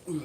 How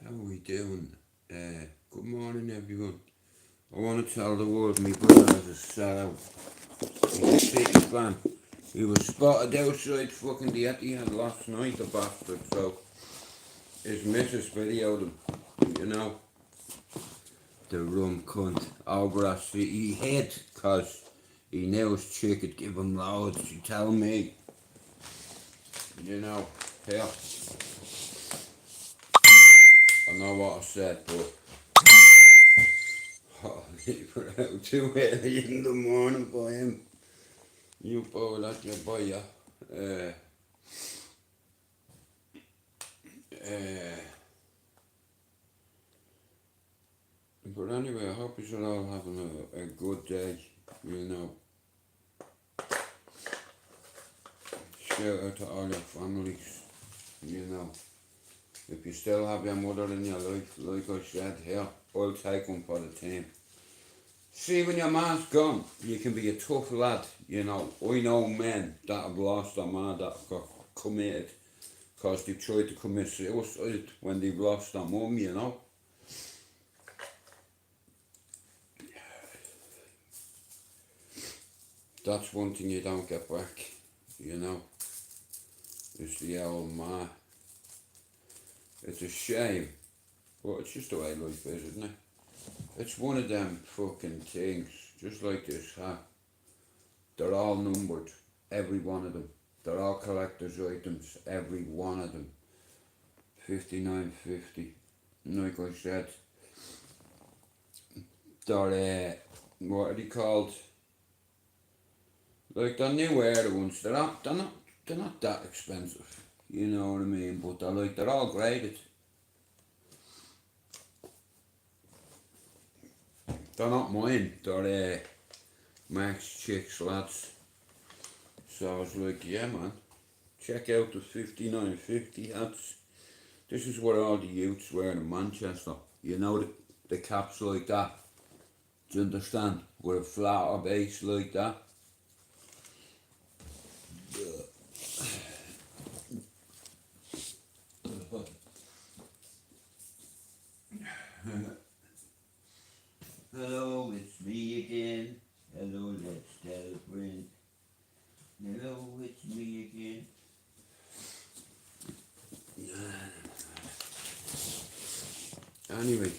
are we doing? Good morning, everyone. I want to tell the world my brother has a sellout. He's a City fan. He was spotted outside fucking the Etihad last night, the bastard, so his missus videoed him. You know, the rum cunt over at City. He hid because he knew his chick would give him loads. She tell me, you know, here. I know what I said, but I'll leave her out too early in the morning by him. You boy like your boy, yeah. But anyway, I hope you're all having a good day, you know. Shout out to all your families, you know. If you still have your mother in your life, like I said here, I'll take one for the team. See, when your man's gone, you can be a tough lad, you know. I know men that have lost their man that have got committed because they've tried to commit suicide when they've lost their mum, you know. That's one thing you don't get back, you know. It's the old ma. It's a shame, but it's just the way life is, isn't it? It's one of them fucking things, just like this hat. They're all numbered, every one of them. They're all collector's items, every one of them. 59.50. Like I said, they're what are they called? Like they're new era ones. They're not that expensive. You know what I mean? But they're all graded. They're not mine. They're Max Chicks lads. So I was like, yeah man, check out the 59.50 hats. This is what all the youths wear in Manchester. You know the caps like that. Do you understand? With a flatter base like that. Hello, it's me again. Hello, let's tell a friend. Hello, it's me again. Anyway.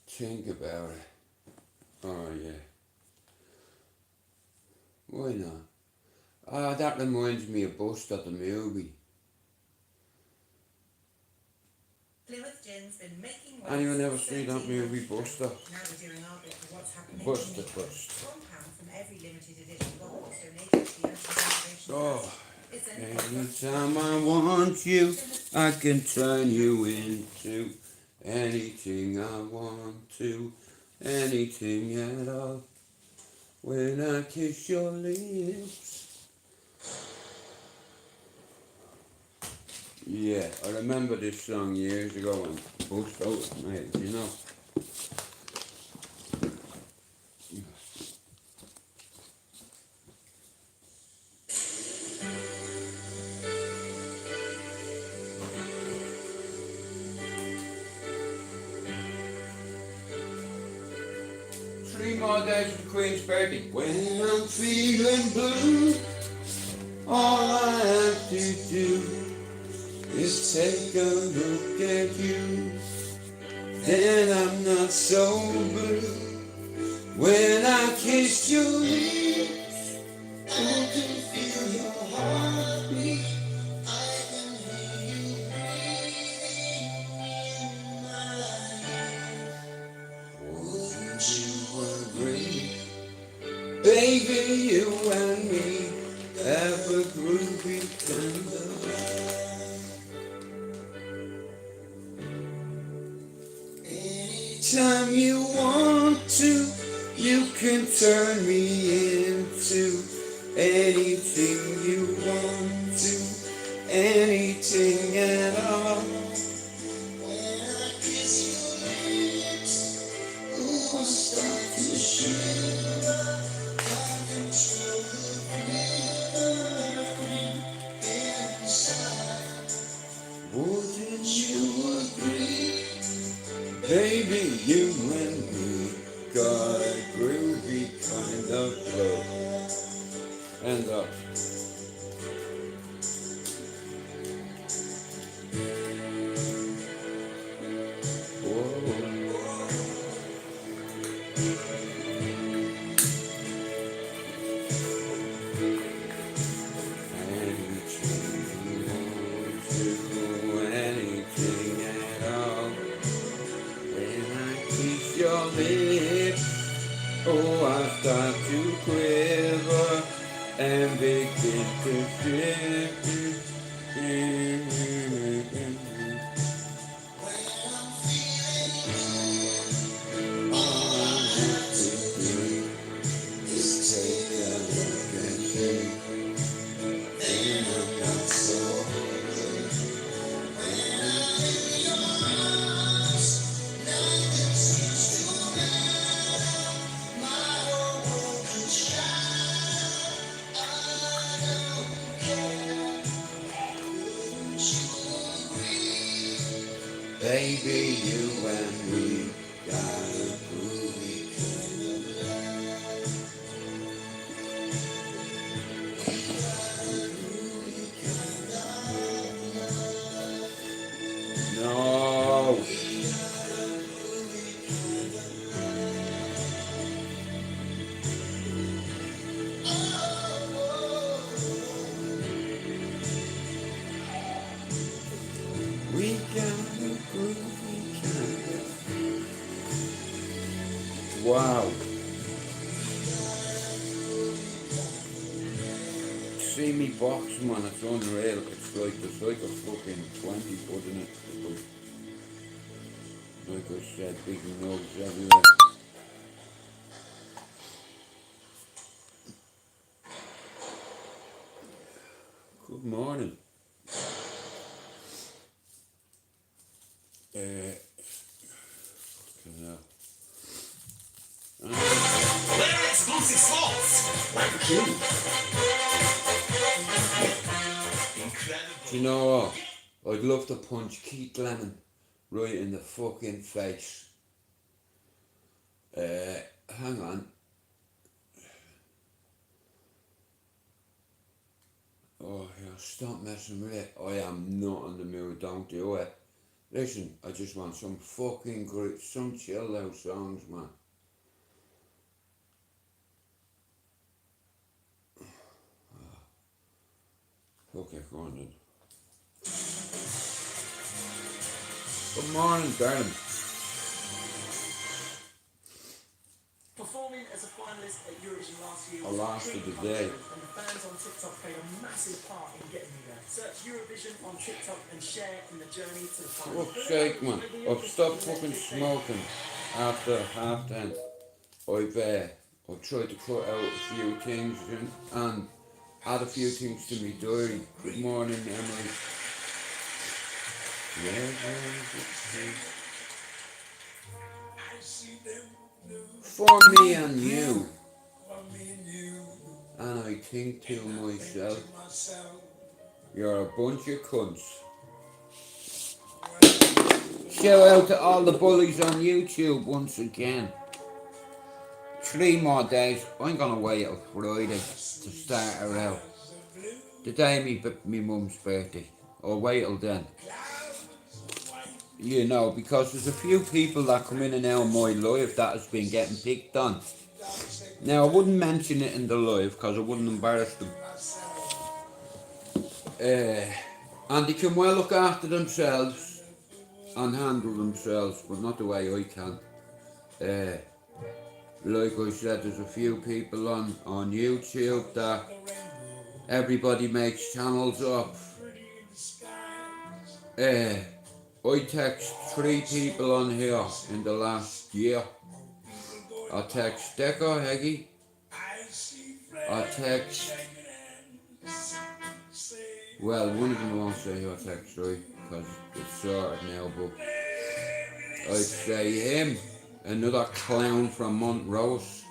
Think about it. Oh yeah. Why not? Ah, that reminds me of Buster the movie. Plymouth Gin's been making Anyone ever see that movie, Buster? Now we're doing our bit for what's happening Buster in the Bust. £1 from every limited edition box donated to the Ocean Conservation Oh, Trust. It's anytime I want you, I can turn you into anything I want to, anything at all. When I kiss your lips, Yeah, I remember this song years ago and bust out, mate, you know. 3 more days to the Queen's birthday. When I'm feeling blue, all I have to do is take a look at you. Then I'm not so blue. When I kiss your lips, I can feel your heartbeat. I can hear you breathing in my ear. Wouldn't you agree? Baby, you and me have a groovy kind of life. Anytime you want to, you can turn me into anything you want to, anything at all. When I kiss your lips, ooh, I start to shiver. Wouldn't you agree? Baby, you and me got a groovy kind of flow. And up. Whoa. Anything at all. When I kiss your lips, oh, I start to quiver and begin to shiver. All I have to do is take a look at you, and I'm not so blue. When I'm in your arms, nothing seems to matter. My whole world could shatter. I don't care. Wouldn't you agree? Baby, you and me got a groovy kind of life. No. We got a groovy kind of. Wow. See me box, man, it's unreal. It's like there's like a fucking 20 foot in it. Like I said, big nose everywhere. Good morning. They're exclusive slots, like Jude. Incredible. Do you know what? I'd love to punch Keith Lennon right in the fucking face. Hang on. Oh, yeah, stop messing with it. I am not in the mood, don't do it. Listen, I just want some fucking great, some chill out songs, man. Okay, go on then. Good morning, darling. Performing as a finalist at Eurovision last year I was lasted truly a day. unusual, and the fans on TikTok played a massive part in getting me there. Search Eurovision on TikTok and share in the journey to the final. Fuck's sake, man. I've stopped fucking smoking after half 10. I've tried to cut out a few things and add a few things to my diary. Good morning, Emily. For me and you. And I think to myself, you're a bunch of cunts. Shout out to all the bullies on YouTube once again. 3 more days. I'm gonna wait till Friday to start her out. The day me mum's birthday. Or wait till then. You know, because there's a few people that come in and out of my life that has been getting picked on. Now, I wouldn't mention it in the live because I wouldn't embarrass them. And they can well look after themselves and handle themselves, but not the way I can. Like I said, there's a few people on YouTube that everybody makes channels up. I text 3 people on here in the last year. I text Deco Heggy. I text... Well, one of them won't say who I text, right? Because it's sorted now, but... I'd say him. Another clown from Montrose.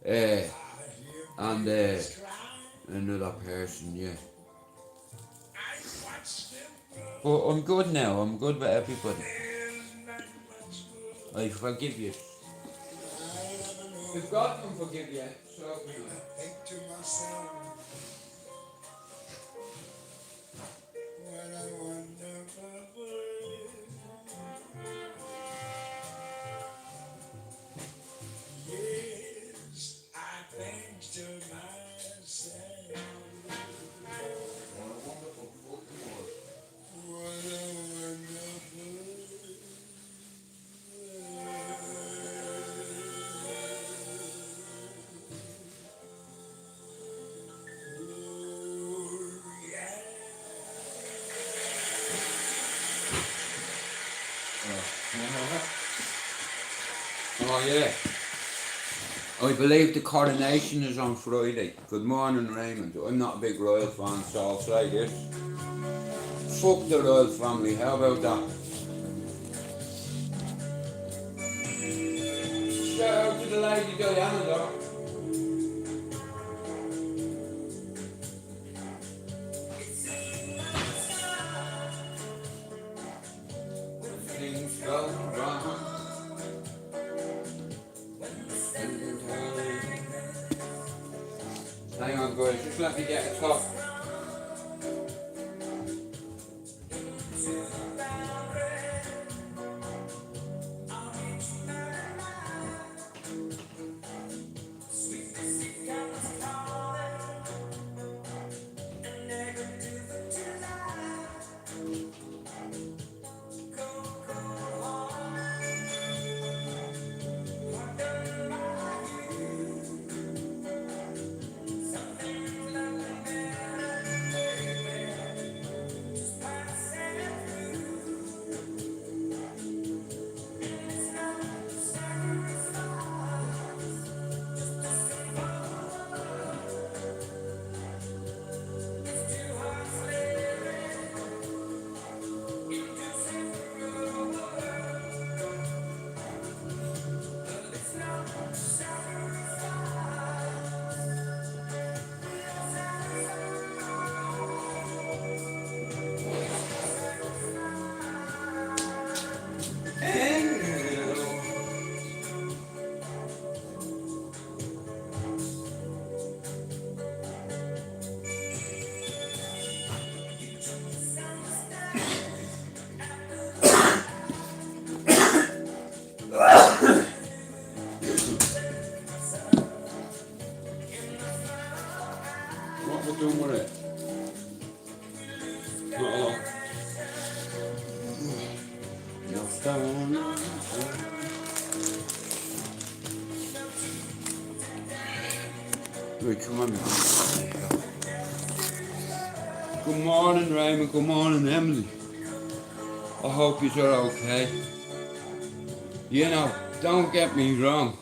And another person, yeah. But I'm good now, I'm good with everybody. I forgive you. If God can forgive you, so can I. Think to myself, what a wonderful world. Yes, I think to myself, what a wonderful fucking world. What a wonderful world. Oh yeah. I believe the coronation is on Friday. Good morning, Raymond. I'm not a big royal fan, so I'll say this. Fuck the royal family, how about that? Shout out to the Lady Diana though. Things go wrong. Hang on guys, just let me get a top. What we're doing with it? Not a lot. No stone. Right, come on. Good morning, Raymond. Good morning, Emily. I hope you're okay. You know, don't get me wrong.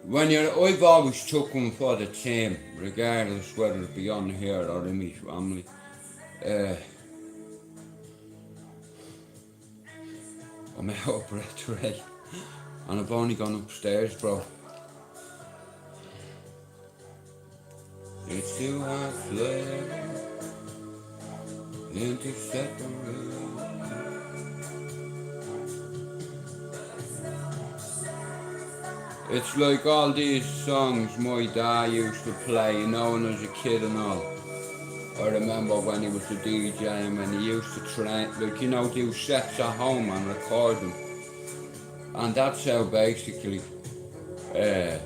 I've always took one for the team, regardless whether it be on here or in my family. I'm out of breath, right? And I've only gone upstairs, bro. It's too hard to live into separate. It's like all these songs my dad used to play, you know, when I was a kid and all. I remember when he was a DJ and when he used to train, like, you know, do sets at home and record them. And that's how basically I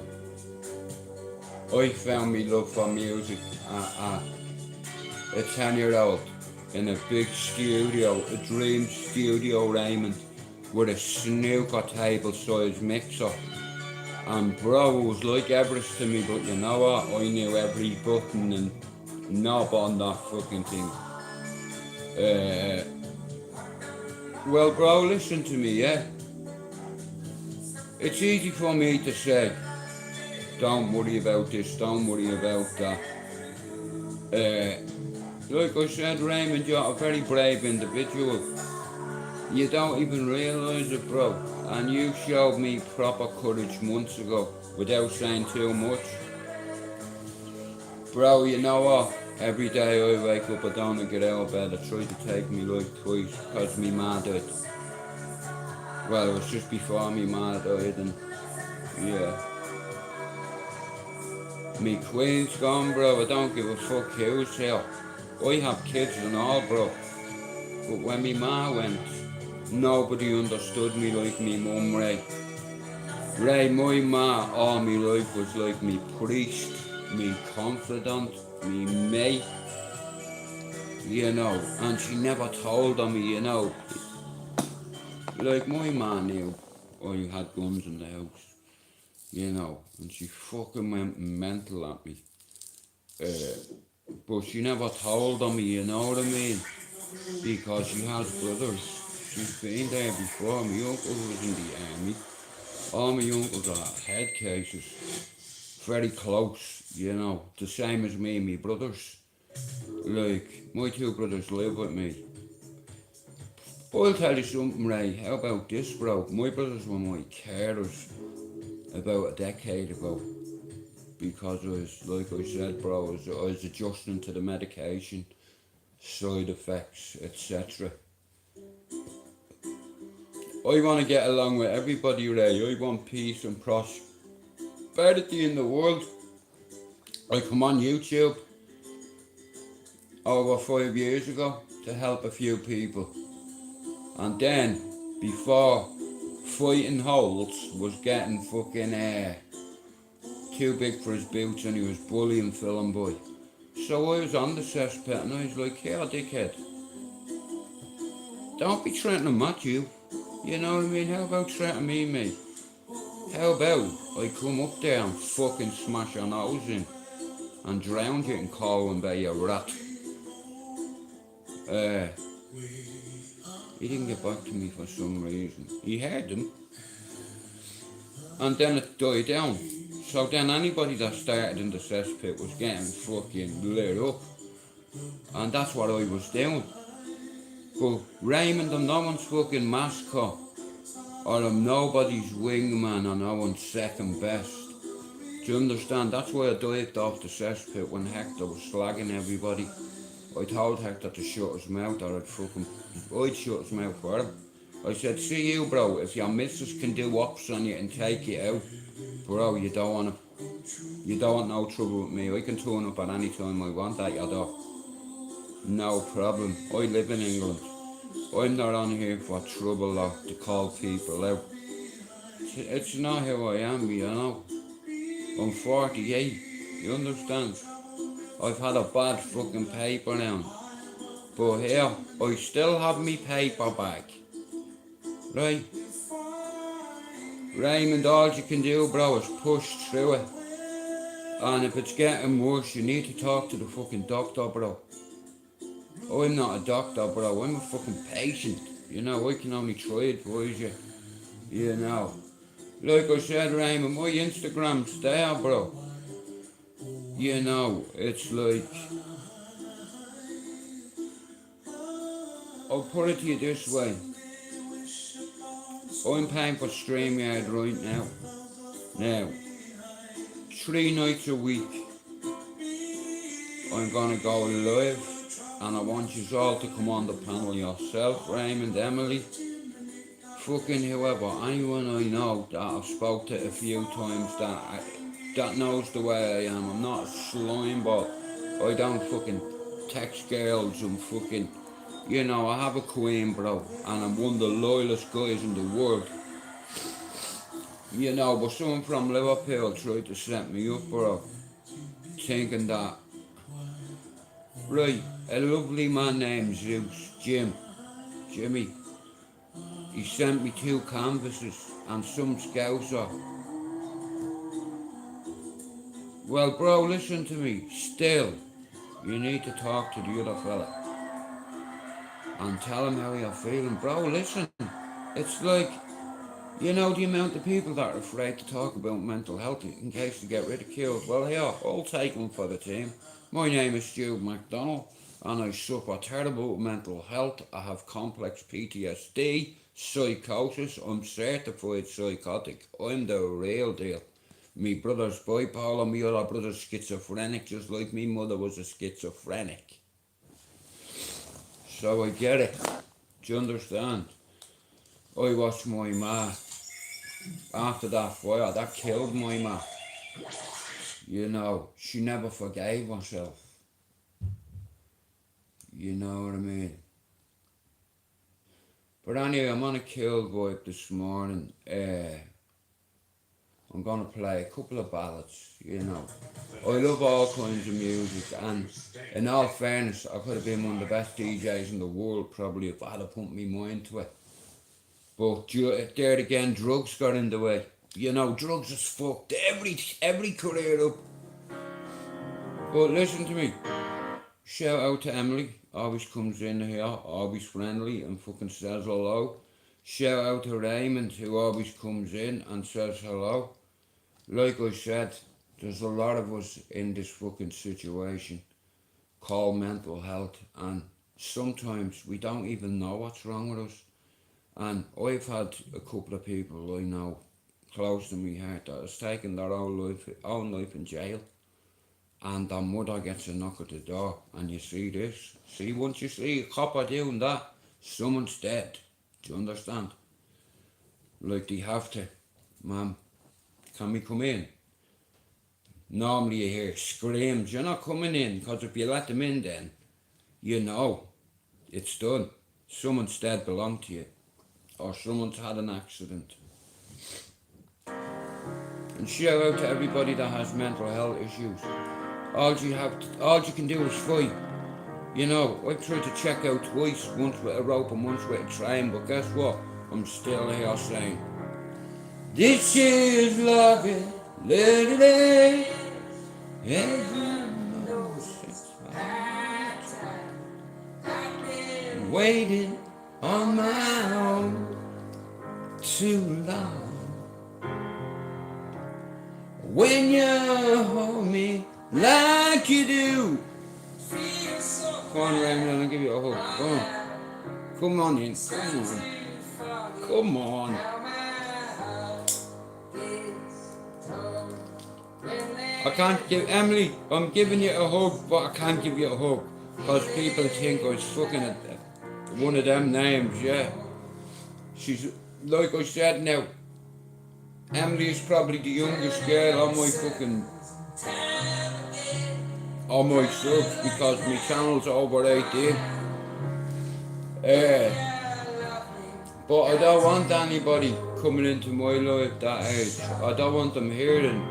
found me love for music at a 10-year-old in a big studio, a dream studio, Raymond, with a snooker table size mixer. And bro, it was like Everest to me, but you know what? I knew every button and knob on that fucking thing. Well, bro, listen to me, yeah? It's easy for me to say, don't worry about this, don't worry about that. Like I said, Raymond, you're a very brave individual. You don't even realise it, bro. And you showed me proper courage months ago without saying too much. Bro, you know what? Every day I wake up, I don't get out of bed. I try to take me life twice because me ma died. Well, it was just before me ma died, and yeah. Me queen's gone, bro. I don't give a fuck who's here. I have kids and all, bro. But when me ma went, nobody understood me like me mum, Ray. Ray, my ma all me life was like me priest, me confidant, me mate, you know, and she never told on me, you know. Like my ma knew I had guns in the house, you know, and she fucking went mental at me. But she never told on me, you know what I mean? Because she has brothers. She's been there before. My uncle was in the army. All my uncles are head cases. Very close, you know. The same as me and my brothers. Like, my two brothers live with me. I'll tell you something, Ray. How about this, bro? My brothers were my carers about a decade ago. Because I was, like I said, bro, I was adjusting to the medication, side effects, etc. I want to get along with everybody, Ray. I want peace and prosperity in the world. I come on YouTube over 5 years ago to help a few people. And then, before Fighting Holds was getting fucking too big for his boots and he was bullying Film Boy. So I was on the cesspit and I was like, here, dickhead, don't be threatening Matthew. You know what I mean? How about threatening me, mate? How about I come up there and fucking smash your nose in and drown you in Corwin Bay, you rat? He didn't get back to me for some reason. He heard them. And then it died down. So then anybody that started in the cesspit was getting fucking lit up. And that's what I was doing. But Raymond, I'm no one's fucking mascot. Or I'm nobody's wingman or no one's second best. Do you understand? That's why I dived off the cesspit when Hector was slagging everybody. I told Hector to shut his mouth or I'd shut his mouth for him. I said, see you, bro, if your missus can do ops on you and take you out, bro, you don't want no trouble with me. I can turn up at any time I want at your door. No problem. I live in England. I'm not on here for trouble or to call people out. It's not who I am, you know. I'm 48, you understand? I've had a bad fucking paper now. But here, I still have me paper back. Right? Raymond, all you can do, bro, is push through it. And if it's getting worse, you need to talk to the fucking doctor, bro. I'm not a doctor, bro. I'm a fucking patient. You know, I can only try advise you. You know. Like I said, Raymond, my Instagram's there, bro. You know, it's like... I'll put it to you this way. I'm paying for StreamYard right now. Now, 3 nights a week, I'm gonna go live, and I want you all to come on the panel yourself, Raymond, Emily, fucking whoever, anyone I know that I've spoke to a few times that knows the way I am. I'm not a slime ball. I don't fucking text girls and fucking, you know, I have a queen, bro, and I'm one of the loyalest guys in the world. You know, but someone from Liverpool tried to set me up, bro, thinking that, right, a lovely man named Zeus, Jimmy, he sent me 2 canvases and some scouser. Well, bro, listen to me, still, you need to talk to the other fella and tell him how you're feeling. Bro, listen, it's like, you know the amount of people that are afraid to talk about mental health in case they get ridiculed. Well, here, I'll take them for the team. My name is Jude MacDonald, and I suffer terrible mental health. I have complex PTSD, psychosis. I'm certified psychotic. I'm the real deal. Me brother's bipolar, me other brother's schizophrenic, just like me mother was a schizophrenic. So I get it. Do you understand? I watched my ma. After that fire, that killed my ma. You know, she never forgave herself. You know what I mean? But anyway, I'm on a kill vibe this morning. I'm gonna play a couple of ballads, you know. I love all kinds of music, and in all fairness, I could have been one of the best DJs in the world probably if I had put my mind to it. But there again, drugs got in the way. You know, drugs has fucked every career up. But listen to me. Shout out to Emily. Always comes in here, always friendly and fucking says hello. Shout out to Raymond, who always comes in and says hello. Like I said, there's a lot of us in this fucking situation called mental health, and sometimes we don't even know what's wrong with us. And I've had a couple of people I know close to me heart that has taken their own life in jail, and their mother gets a knock at the door, and you see this. See, once you see a copper doing that, someone's dead. Do you understand? Like they have to, ma'am, can we come in? Normally you hear screams, you're not coming in, because if you let them in then, you know, it's done. Someone's dead belonged to you, or someone's had an accident. And shout out to everybody that has mental health issues. All you can do is fight. You know, I've tried to check out twice, once with a rope and once with a train, but guess what? I'm still here saying, this is loving, lady, heaven knows it's I'm waiting on my own too long. When you hold me like you do. Come on, Raymond, I'll give you a hug. Come on. Come on in. Come on. Come on. I can't give Emily, I'm giving you a hug, but I can't give you a hug. Because people think I was fucking one of them names, yeah. She's, like I said now, Emily is probably the youngest girl on my fucking, on my subs, because my channel's over 18. But I don't want anybody coming into my life that age. I don't want them hearing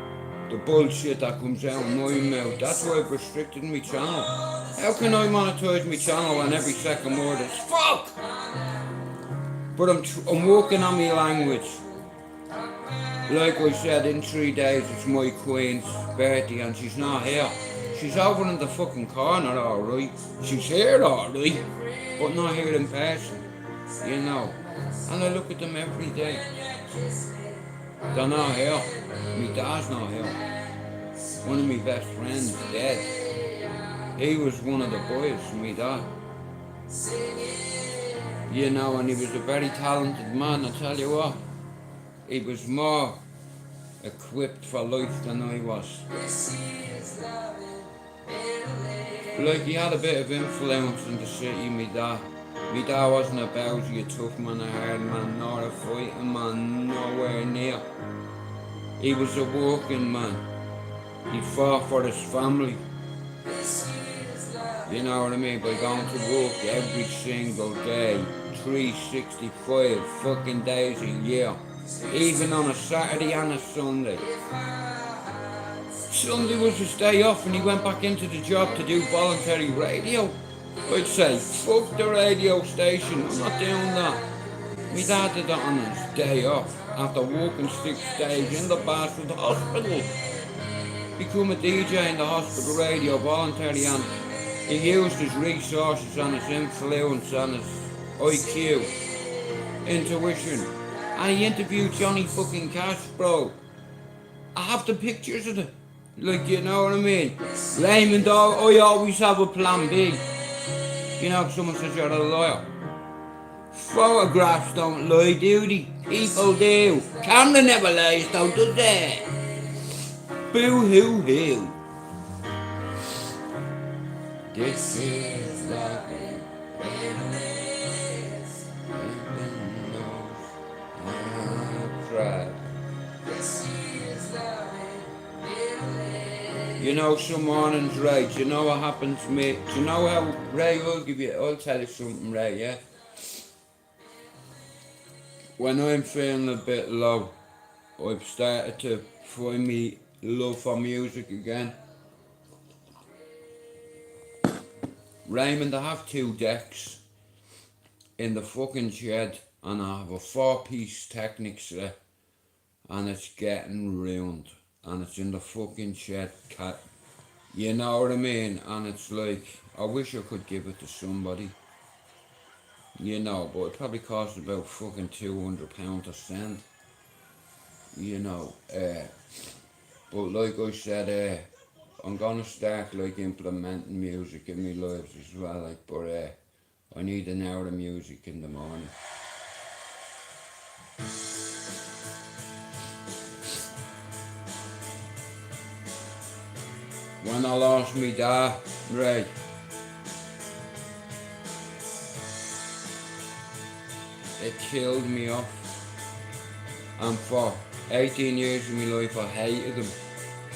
the bullshit that comes out of my mouth. That's why I've restricted my channel. How can I monetize my channel when every second word is fuck? But I'm working on my language. Like I said, in 3 days it's my queen's birthday and she's not here. She's over in the fucking corner, alright. She's here, alright, but not here in person, you know. And I look at them every day. They're not here. My dad's not here. One of my best friends is dead. He was one of the boys, my dad. You know, and he was a very talented man, I tell you what. He was more equipped for life than I was. Like, he had a bit of influence in the city, me dad. Me dad wasn't a bowsy, a tough man, a hard man, nor a fighting man, nowhere near. He was a working man. He fought for his family. You know what I mean? By going to work every single day, 365 fucking days a year. Even on a Saturday and a Sunday. Sunday was his day off and he went back into the job to do voluntary radio. I'd say, fuck the radio station, I'm not doing that. My dad did that on his day off, after working 6 days in the Bastard hospital. Become a DJ in the hospital radio voluntary, and he used his resources and his influence and his IQ, intuition. And he interviewed Johnny fucking Cash, bro. I have the pictures of it. Like, you know what I mean? Raymond, I always have a plan B. You know, if someone says you're a liar. Photographs don't lie, do they? People do. Camera never lies, though, does it? Boo-hoo-hoo. This is like heaven knows I've tried. You know, some mornings, Ray, do you know what happens to me? Do you know how, Ray, I'll tell you something, Ray, yeah? When I'm feeling a bit low, I've started to find me love for music again. Raymond, I have 2 decks in the fucking shed, and I have a 4-piece Technic set, and it's getting ruined, and it's in the fucking shed, you know what I mean? And it's like, I wish I could give it to somebody, you know, but it probably costs about fucking £200 a cent, you know. But like I said, I'm gonna start like implementing music in my lives as well, like, but I need an hour of music in the morning. When I lost me dad, Ray, it killed me off, and for 18 years of my life I hated him.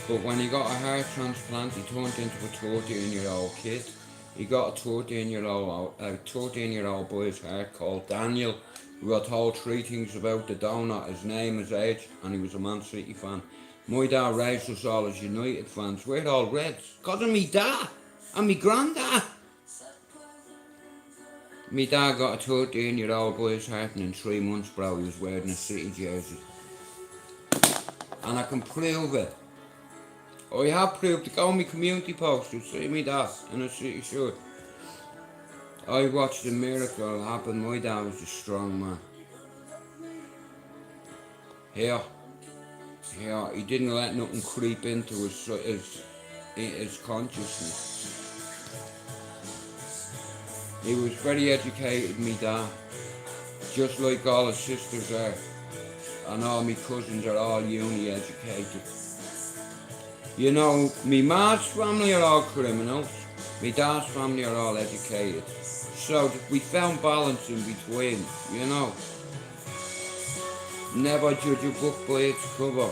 But when he got a heart transplant, he turned into a 13-year-old kid. He got a 13-year-old boy's heart called Daniel, who got told 3 things about the donor: his name, his age, and he was a Man City fan. My dad raised us all as United fans. We're all Reds, because of me dad and me granddad. Me dad got a 13-year-old boy's heart, and in 3 months, bro, he was wearing a City jersey. And I can prove it. I have proved it. Go on my community post, you'll see me dad in a City shirt. I watched the miracle happen. My dad was a strong man. Here, he didn't let nothing creep into his consciousness. He was very educated, me dad, just like all his sisters are, and all my cousins are all uni educated. You know, me ma's family are all criminals, me dad's family are all educated, so we found balance in between, you know. Never judge a book by its cover.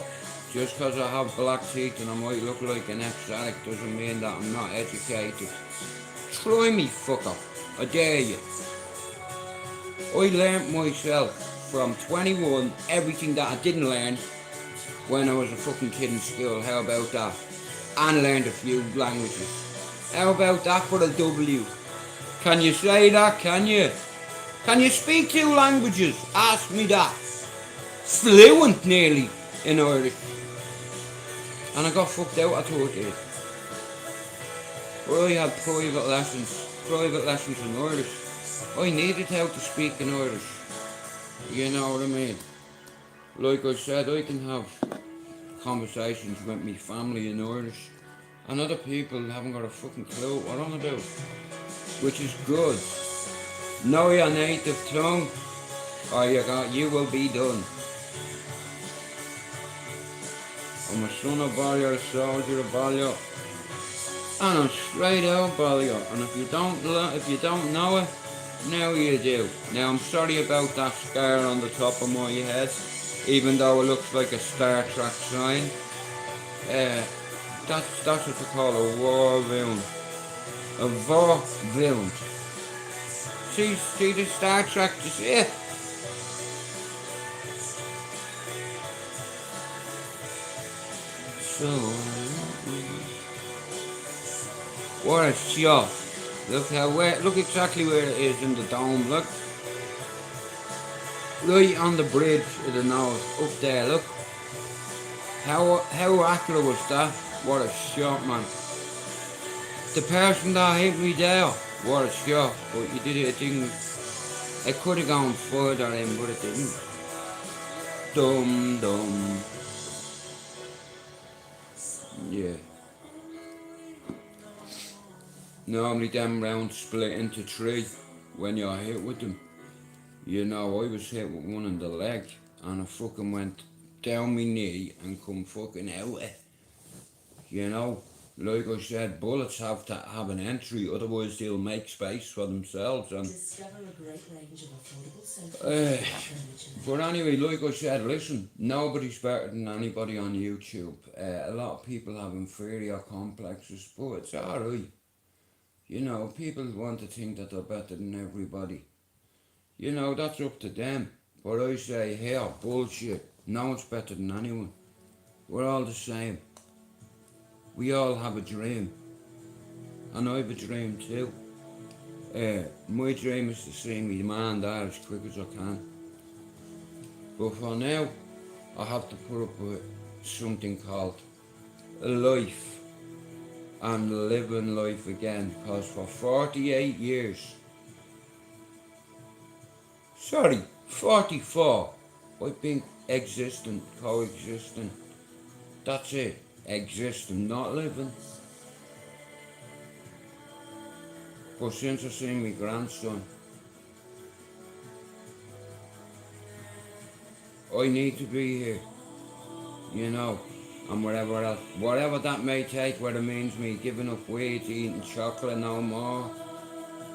Just because I have black teeth and I might look like an ex-addict doesn't mean that I'm not educated. Try me, fucker. I dare you. I learnt myself from 21 everything that I didn't learn when I was a fucking kid in school. How about that? And learned a few languages. How about that for a W? Can you say that, can you? Can you speak 2 languages? Ask me that. Fluent nearly in Irish. And I got fucked out at 13. But I had private lessons in Irish. I needed how to speak in Irish. You know what I mean? Like I said, I can have conversations with my family in Irish, and other people haven't got a fucking clue what I'm about, which is good. Know your native tongue, or you will be done. I'm a son of Balliol, a soldier of Balliol, and I'm straight out Balliol. And if you don't know it, now you do. Now I'm sorry about that scar on the top of my head, even though it looks like a Star Trek sign. That's what they call a war wound. A war wound. See the Star Trek, you see it? So, what a shot. Look exactly where it is in the dome, look. Right on the bridge of the nose, up there, look. How accurate was that? What a shot, man. The person that hit me there, what a shot. But you did it, it could have gone further in, but it didn't. Dumb. Yeah. Normally them rounds split into three when you're hit with them. You know, I was hit with one in the leg and I fucking went down my knee and come fucking out it. You know, like I said, bullets have to have an entry, otherwise they'll make space for themselves. And Discover a great range of affordable sofas. but anyway, like I said, listen, nobody's better than anybody on YouTube. A lot of people have inferior complexes, but it's alright. You know, people want to think that they're better than everybody. You know, that's up to them. But I say, here, bullshit. No one's better than anyone. We're all the same. We all have a dream. And I have a dream too. My dream is to see me man there as quick as I can. But for now, I have to put up with something called life. And living life again, because for 48 years, 44, I've been existing, coexisting. That's it, existing, not living. But since I seen my grandson, I need to be here, you know. And whatever else, whatever that may take, whether it means me giving up weight, eating chocolate no more,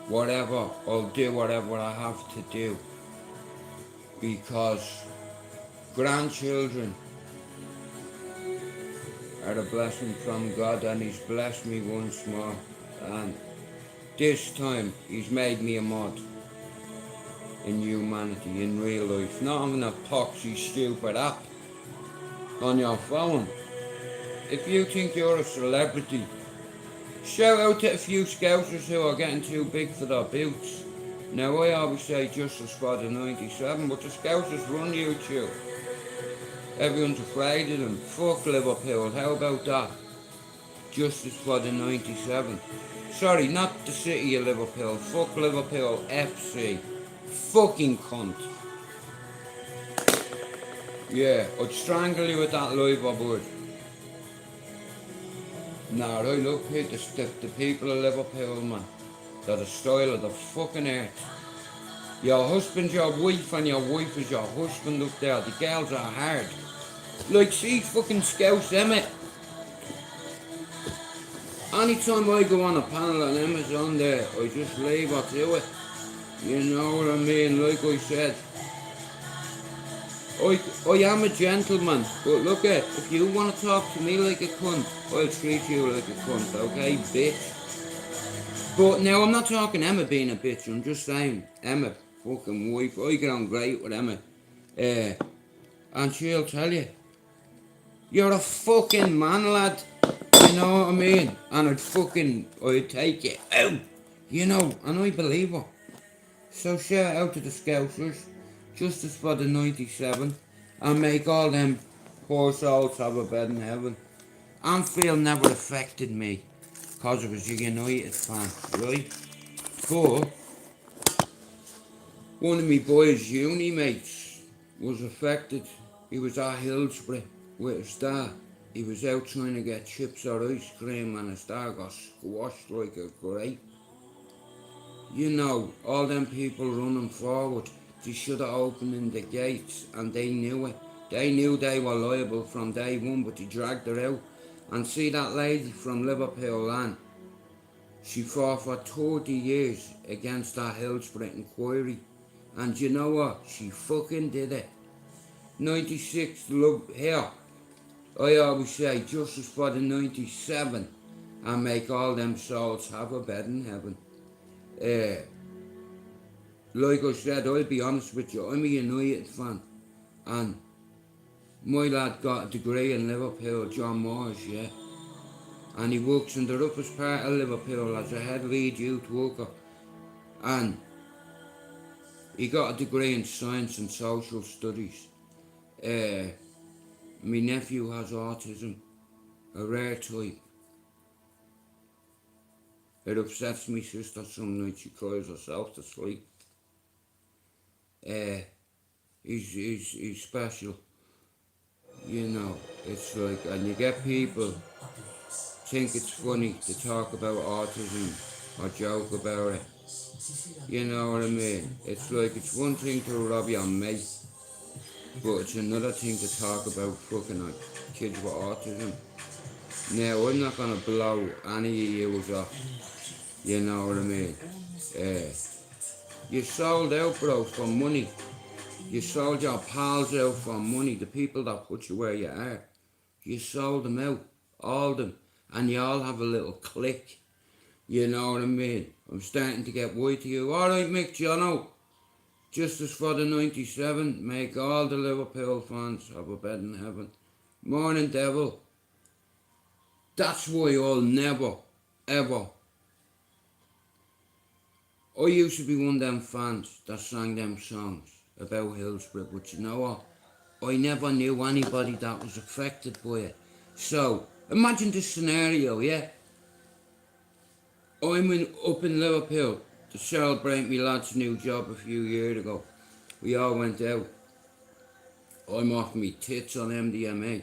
whatever, I'll do whatever I have to do. Because grandchildren are a blessing from God, and He's blessed me once more. And this time, He's made me a mod in humanity, in real life. Not on a poxy, stupid app on your phone. If you think you're a celebrity, shout out to a few scousers who are getting too big for their boots. Now I always say justice for the 97, but the scousers run YouTube. Everyone's afraid of them. Fuck Liverpool, how about that? Justice for the 97. Sorry, not the city of Liverpool. Fuck Liverpool FC. Fucking cunt. Yeah, I'd strangle you with that live or would. Nah, right, look, the people of Liverpool, man. They're the style of the fucking earth. Your husband's your wife and your wife is your husband up there. The girls are hard. Like, see fucking Scouse Emmett. Anytime I go on a panel and Emma's on there, I just leave her to it. You know what I mean? Like I said, I am a gentleman, but look at, if you want to talk to me like a cunt, I'll treat you like a cunt, okay, bitch? But now, I'm not talking Emma being a bitch, I'm just saying, Emma, fucking wife, I get on great with Emma. And she'll tell you, you're a fucking man, lad. You know what I mean? And I'd take it out. You know, and I believe her. So shout out to the Scousers, justice for the 97, and make all them poor souls have a bed in heaven. Anfield never affected me, because I was a United fan, right? But one of my boys' uni mates was affected. He was at Hillsbury with a star. He was out trying to get chips or ice cream and a star got squashed like a grape. You know, all them people running forward, they should have opened the gates, and they knew it. They knew they were liable from day one, but they dragged her out. And see that lady from Liverpool Land, she fought for 30 years against that Hillsborough inquiry. And you know what? She fucking did it. 96, look here. I always say justice for the 97 and make all them souls have a bed in heaven. Like I said, I'll be honest with you, I'm a United fan, and my lad got a degree in Liverpool, John Moores, yeah, and he works in the roughest part of Liverpool as a head lead youth worker, and he got a degree in science and social studies. My nephew has autism, a rare type. It upsets me sister some nights, she cries herself to sleep. He's special. You know, it's like, and you get people think it's funny to talk about autism or joke about it. You know what I mean? It's like, it's one thing to rob your mate, but it's another thing to talk about fucking like kids with autism. Now, I'm not gonna blow any of you off. You know what I mean? You sold out, bro, for money. You sold your pals out for money, the people that put you where you are. You sold them out, all of them, and you all have a little clique. You know what I mean? I'm starting to get white to you. Alright, Mick Jono, justice for the 97, make all the Liverpool fans have a bed in heaven. Morning, devil. That's why I'll never, ever. I used to be one of them fans that sang them songs about Hillsborough, but you know what? I never knew anybody that was affected by it. So, imagine this scenario, yeah? I'm up in Liverpool to celebrate my lad's new job a few years ago. We all went out. I'm off me tits on MDMA.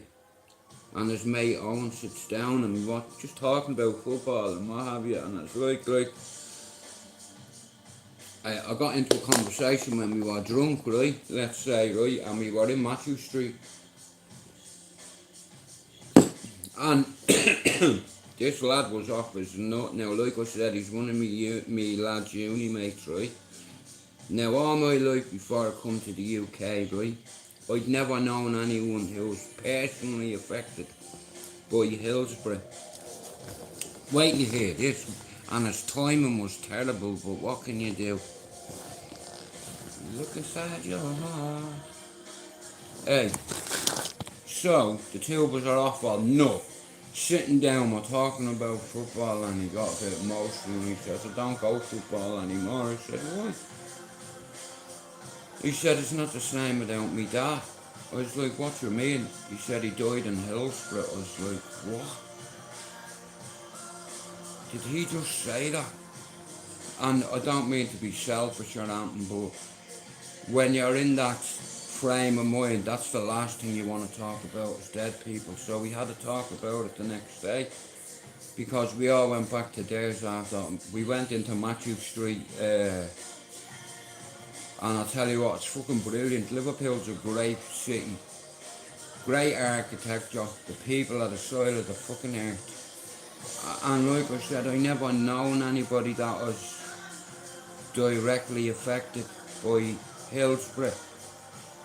And his mate Owen sits down and we're just talking about football and what have you. And it's like, I got into a conversation when we were drunk, right? Let's say, right? And we were in Matthew Street. And this lad was off his nut. Now, like I said, he's one of me lad's uni mates, right? Now, all my life before I come to the UK, right? I'd never known anyone who was personally affected by Hillsborough. Wait till you hear this. And his timing was terrible, but what can you do? Look inside your heart. Hey, so the two of us are off our nut, sitting down, we're talking about football, and he got a bit emotional. He says, I don't go football anymore. I said, why? He said, it's not the same without me dad. I was like, what do you mean? He said he died in Hillsborough. I was like, what? Did he just say that? And I don't mean to be selfish or anything, but when you're in that frame of mind, that's the last thing you want to talk about is dead people. So we had to talk about it the next day, because we all went back to theirs after. We went into Matthew Street, and I'll tell you what, it's fucking brilliant. Liverpool's a great city, great architecture, the people are the soil of the fucking earth. And like I said, I never known anybody that was directly affected by Hillsborough.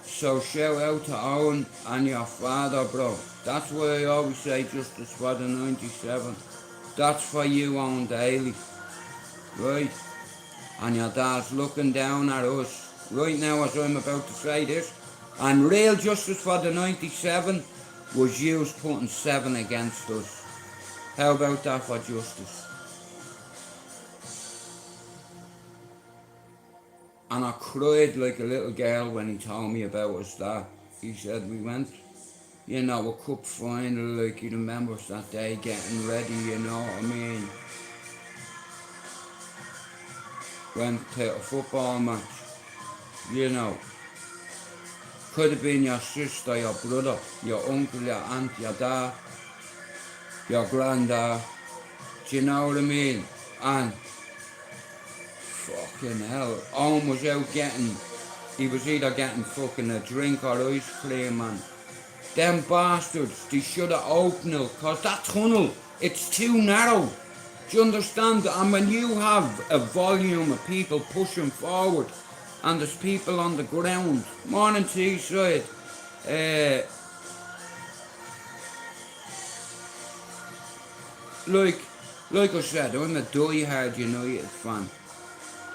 So shout out to Owen and your father, bro. That's why I always say justice for the 97. That's for you, Owen Daly. Right? And your dad's looking down at us right now as I'm about to say this. And real justice for the 97 was you putting 7 against us. How about that for justice? And I cried like a little girl when he told me about his dad. He said we went, you know, a cup final, like he remembers that day getting ready, you know what I mean? Went to a football match, you know. Could have been your sister, your brother, your uncle, your aunt, your dad, your granddad. Do you know what I mean? And fuck, Fucking hell. Owen was out getting, he was either getting fucking a drink or ice cream, man. Them bastards, they should have opened it, cause that tunnel, it's too narrow. Do you understand? And when you have a volume of people pushing forward, and there's people on the ground, morning Teesside, like I said, I'm a die-hard United fan.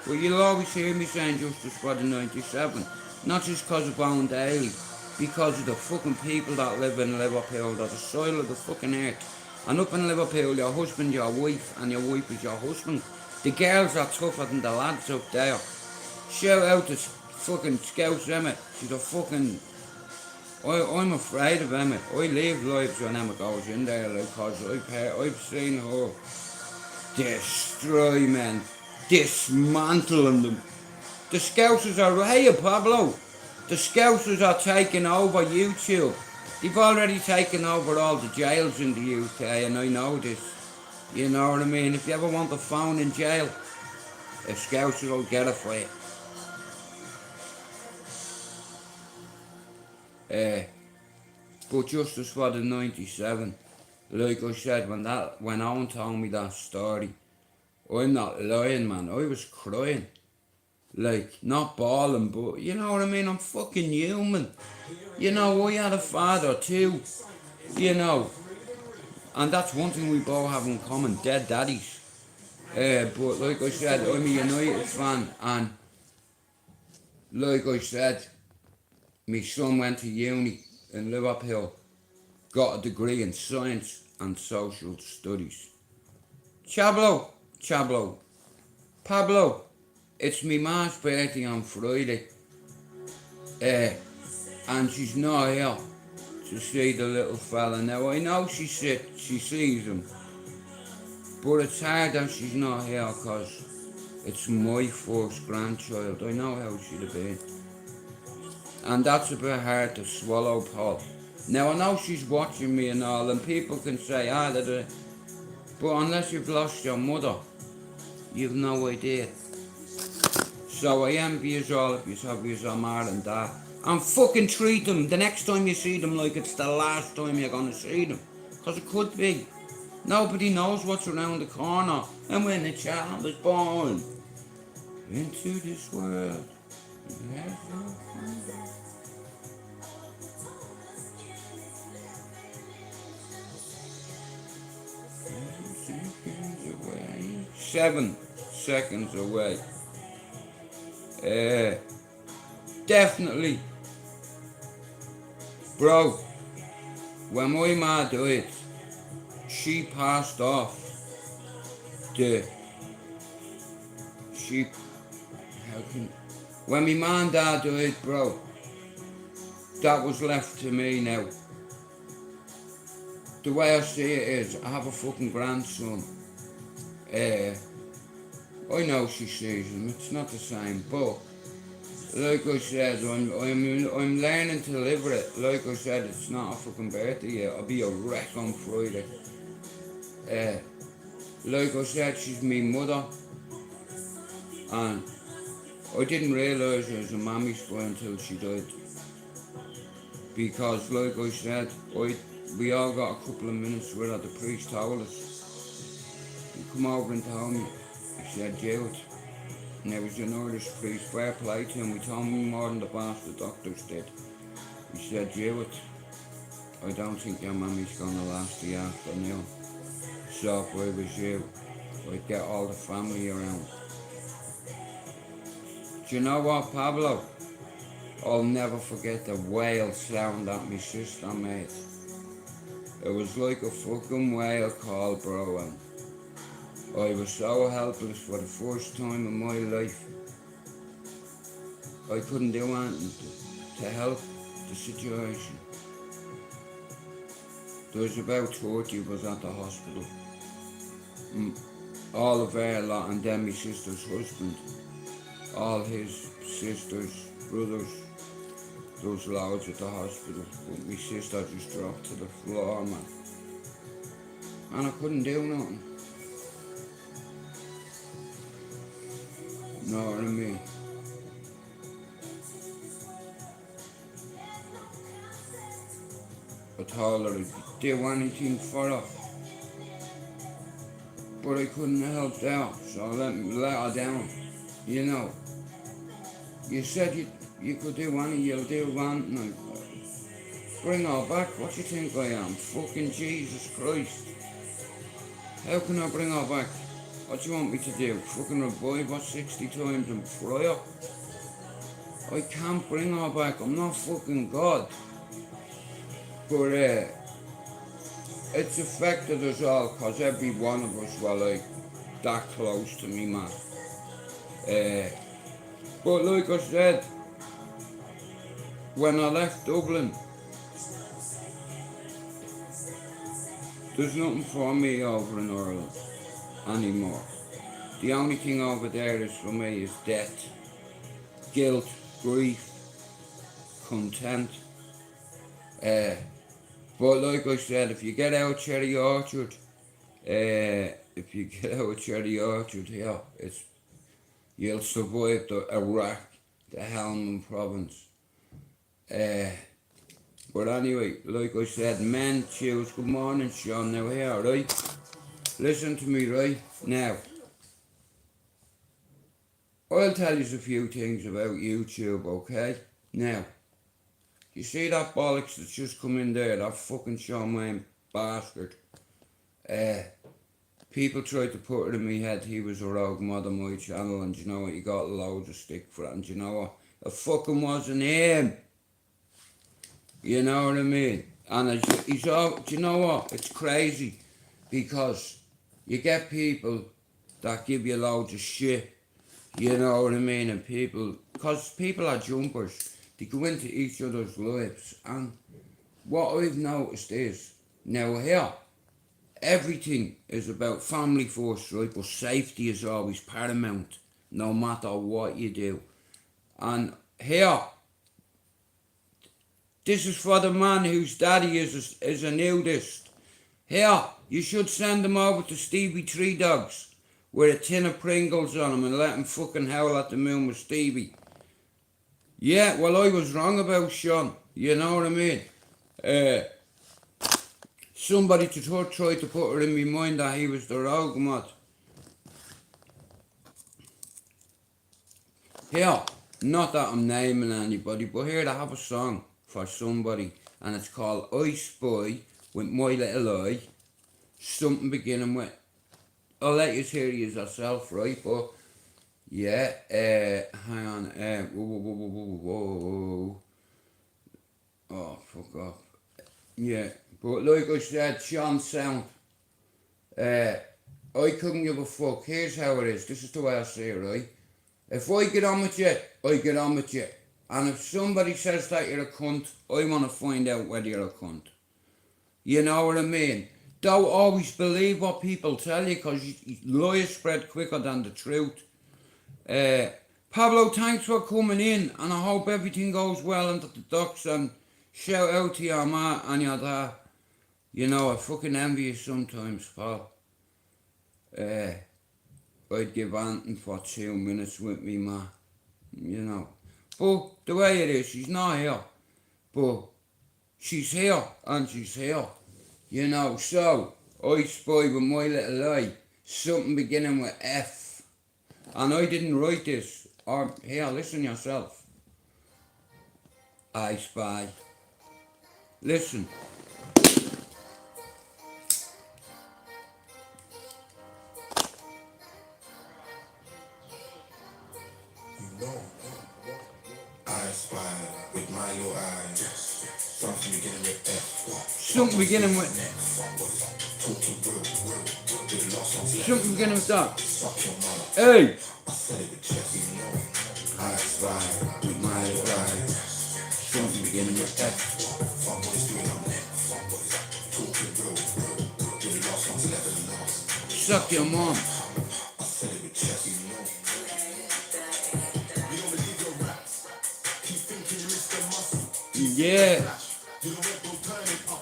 But you'll always hear me saying justice for the 97. Not just because of Owen Daly, because of the fucking people that live in Liverpool, that the soil of the fucking earth. And up in Liverpool, your husband, your wife, and your wife is your husband. The girls are tougher than the lads up there. Shout out to fucking Scouse Emmett. She's a fucking... I'm afraid of Emmett. I live lives when Emma goes in there, like, cause I've seen her destroy men, dismantling them. The Scousers are, hey Pablo, the Scousers are taking over YouTube. They've already taken over all the jails in the UK, and I know this. You know what I mean? If you ever want a phone in jail, a Scouser will get it for you. But justice for the 97. Like I said, when Owen told me that story, I'm not lying, man. I was crying. Like, not bawling, but you know what I mean? I'm fucking human. You know, I had a father too. You know. And that's one thing we both have in common, dead daddies. But like I said, I'm a United fan, and like I said, my son went to uni in Liverpool, got a degree in science and social studies. Pablo, it's my ma's birthday on Friday, and she's not here to see the little fella. Now I know she sees him, but it's hard that she's not here because it's my first grandchild. I know how she'd have been. And that's a bit hard to swallow, Paul. Now I know she's watching me and all, and people can say, but unless you've lost your mother, you've no idea. So I envy you all if you have your mom and dad. And fucking treat them the next time you see them like it's the last time you're gonna see them. Because it could be. Nobody knows what's around the corner. And when a child is born into this world, away. 7 seconds away. Definitely. Bro, when my ma died, she passed off when my ma and dad died, bro, that was left to me now. The way I see it is, I have a fucking grandson. I know she sees him, it's not the same, but like I said, I'm learning to live with it. Like I said, it's not a fucking birthday yet. I'll be a wreck on Friday. Like I said, she's my mother, and I didn't realise I was a mammy's boy until she died. Because like I said, we all got a couple of minutes with her. The priest told us. He come over and told me, he said, Jude. And there was an Irish priest, fair play to him. He told me more than the bastard doctors did. He said, Jude, I don't think your mammy's gonna last the afternoon. So if I was you, I'd get all the family around. Do you know what, Pablo? I'll never forget the wail sound that my sister made. It was like a fucking whale call, bro, and I was so helpless for the first time in my life. I couldn't do anything to help the situation. There was about 30 of us at the hospital. All of our lot, and then my sister's husband. All his sisters, brothers. There was loads at the hospital, but my sister just dropped to the floor, man. And I couldn't do nothing. Know what I mean? I told her I'd do anything for her, but I couldn't help that, so I let her down. You know, you said you could do anything, you'll do anything. Bring her back, what do you think I am? Fucking Jesus Christ. How can I bring her back? What do you want me to do? Fucking revive her 60 times and fry her? I can't bring her back, I'm not fucking God. But it's affected us all, cause every one of us were like that close to me, man. But like I said, when I left Dublin, there's nothing for me over in Ireland anymore. The only thing over there is for me is death, guilt, grief, content. But like I said, if you get out Cherry Orchard, yeah, you'll survive the Iraq, the Helmand province. But anyway, like I said, men choose. Good morning, Sean. Now here, right? Listen to me, right? Now, I'll tell you a few things about YouTube, okay? Now, you see that bollocks that's just come in there, that fucking Sean Wayne bastard? People tried to put it in my head he was a rogue mod on my channel, and you know what, he got loads of stick for it, and you know what, it fucking wasn't him. You know what I mean? And he's all, do you know what, it's crazy, because you get people that give you loads of shit, you know what I mean, and because people are jumpers, they go into each other's lives, and what I've noticed is, now here, everything is about family first, right, but safety is always paramount, no matter what you do. And here, this is for the man whose daddy is a nudist. Here, you should send him over to Stevie Three Dogs with a tin of Pringles on him and let him fucking howl at the moon with Stevie. Yeah, well, I was wrong about Sean, you know what I mean? Somebody tried to put it in my mind that he was the rogue mod. Here, not that I'm naming anybody, but here I have a song for somebody, and it's called I Spy with My Little Eye, something beginning with, I'll let you hear it yourself, right, but yeah, hang on, whoa, oh, fuck off, yeah, but like I said, Sean sound, I couldn't give a fuck. Here's how it is, this is the way I say it, right, if I get on with you, I get on with you. And if somebody says that you're a cunt, I want to find out whether you're a cunt. You know what I mean? Don't always believe what people tell you, because lies spread quicker than the truth. Pablo, thanks for coming in, and I hope everything goes well under the ducks, and shout out to your ma and your dad. You know, I fucking envy you sometimes, pal. I'd give anything for 2 minutes with me ma, you know. But the way it is, she's not here, but she's here, and she's here, you know. So, I Spy with My Little Eye, something beginning with F, and I didn't write this, or here, listen yourself. I Spy, listen. I spy with my little eyes. Something beginning with F. Something beginning with something beginning with that. Hey! I spy with my little eyes. Something beginning with F. Suck your mom. Yeah.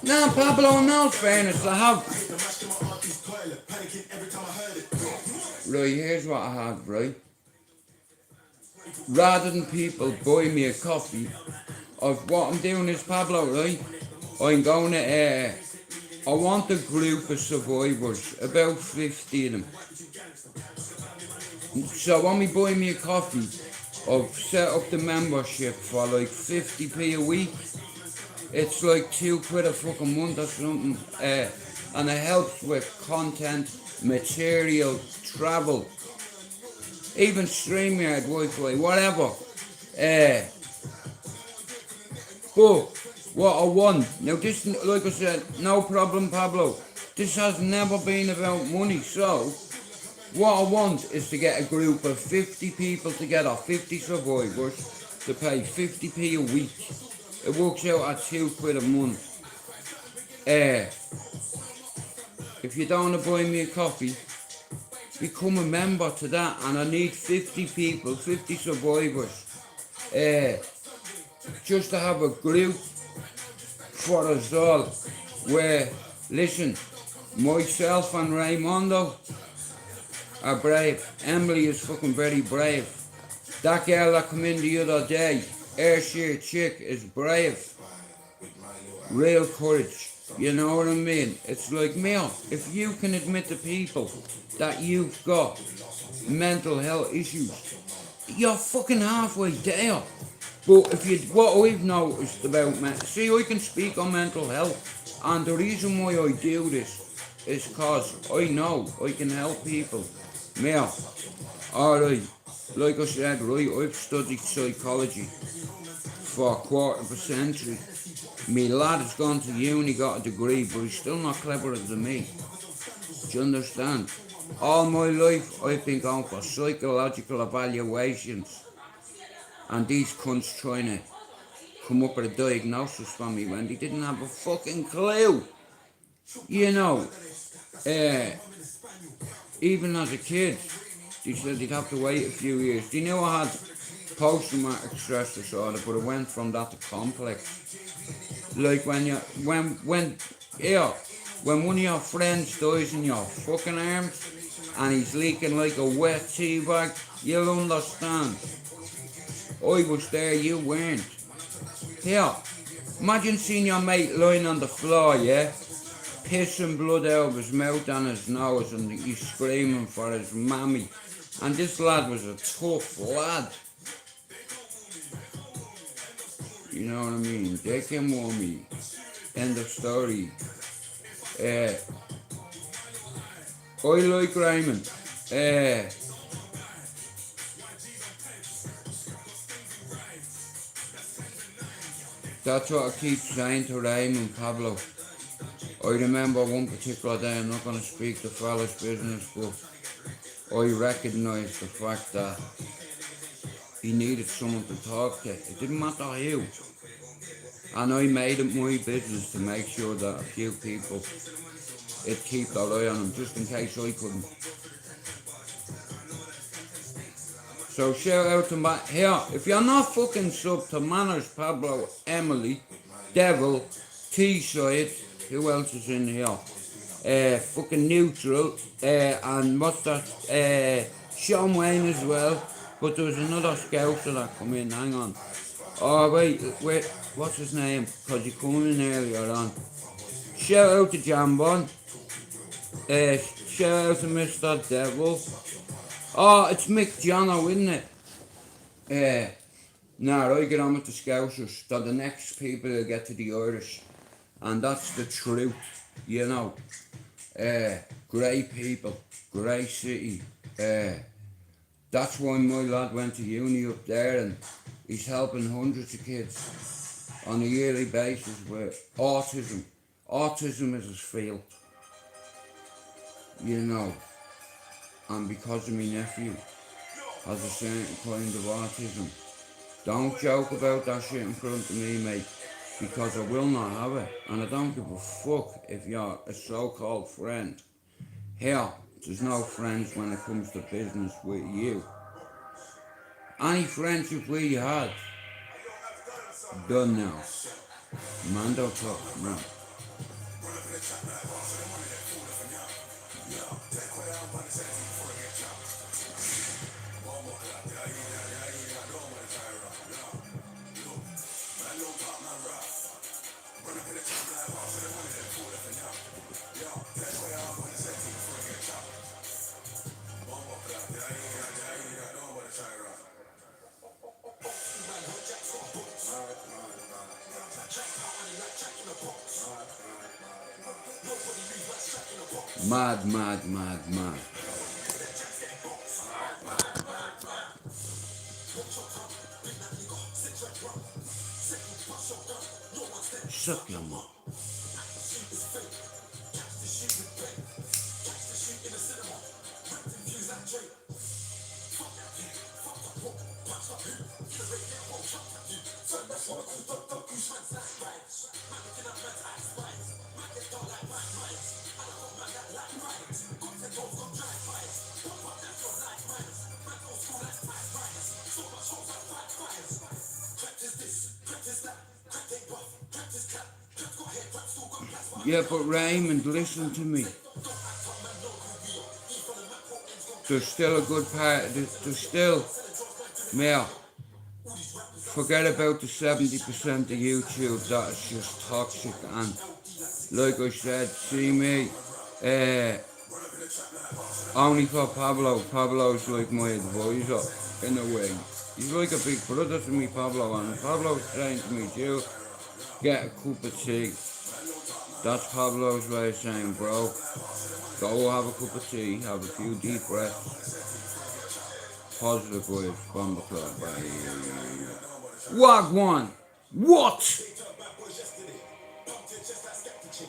No, Pablo, no fairness, I have. Right, here's what I have, right? rather than people buy me a coffee, of what I'm doing is, Pablo, right? I'm going to, I want a group of survivors, about 50 of them. So when we buy me a coffee, I've set up the membership for like 50p a week. It's like £2 a fucking month or something. And it helps with content, material, travel, even StreamYard, Wi-Fi, whatever. Uh, but what I want, now this, like I said, no problem, Pablo. This has never been about money, so what I want is to get a group of 50 people together, 50 survivors, to pay 50p a week. It works out at £2 a month. If you don't want to buy me a coffee, become a member to that, and I need 50 people, 50 survivors, just to have a group for us all, where, listen, myself and Raymondo are brave. Emily is fucking very brave. That girl that come in the other day, Ayrshire chick, is brave. Real courage. You know what I mean? It's like, Mel, if you can admit to people that you've got mental health issues, you're fucking halfway there. But if you, what I've noticed about see, I can speak on mental health, and the reason why I do this is because I know I can help people. Mel, alright, like I said, right, I've studied psychology for a quarter of a century. Me lad has gone to uni, got a degree, but he's still not cleverer than me. Do you understand? All my life I've been going for psychological evaluations, and these cunts trying to come up with a diagnosis for me when they didn't have a fucking clue. You know, even as a kid, they said they'd have to wait a few years. They knew I had post-traumatic stress disorder, but it went from that to complex. Like when one of your friends dies in your fucking arms and he's leaking like a wet tea bag, you'll understand. I was there, you weren't. Here, imagine seeing your mate lying on the floor, yeah? Pissing blood out of his mouth and his nose, and he's screaming for his mammy. And this lad was a tough lad. You know what I mean? They came with me. End of story. I like Raymond. That's what I keep saying to Raymond, Pablo. I remember one particular day, I'm not going to speak the fella's business, but I recognised the fact that he needed someone to talk to. It didn't matter who. And I made it my business to make sure that a few people, it'd keep their eye on him, just in case I couldn't. So shout out to my, here, if you're not fucking sub to Manners, Pablo, Emily, Devil, T-Side, who else is in here? Fucking Neutral, and what's that? Sean Wayne as well. But there was another scouser that come in, hang on. Oh wait, what's his name? Because he come in earlier on. Shout out to Jambon. Shout out to Mr. Devil. Oh, it's Mick Jono, isn't it? Nah, I get on with the Scousers. They're the next people to get to the Irish. And that's the truth, you know. Great people, great city. That's why my lad went to uni up there, and he's helping hundreds of kids on a yearly basis with autism. Autism is his field, you know. And because of my nephew has a certain kind of autism, don't joke about that shit in front of me, mate, because I will not have it. And I don't give a fuck if you're a so-called friend. Here, there's no friends when it comes to business with you. Any friendship we had, done now. Mando talk now. Mad, mad, mad, mad. Suck your mom. Yeah, but Raymond, listen to me. There's still a good part. There's still, Mel. Forget about the 70% of YouTube that is just toxic, and like I said, see me, only for Pablo. Pablo's like my advisor in a way. He's like a big brother to me, Pablo, and Pablo's saying to me, Jude, get a cup of tea. That's Pablo's way of saying, bro, go have a cup of tea, have a few deep breaths, positive vibes from the club. Wagwan! What?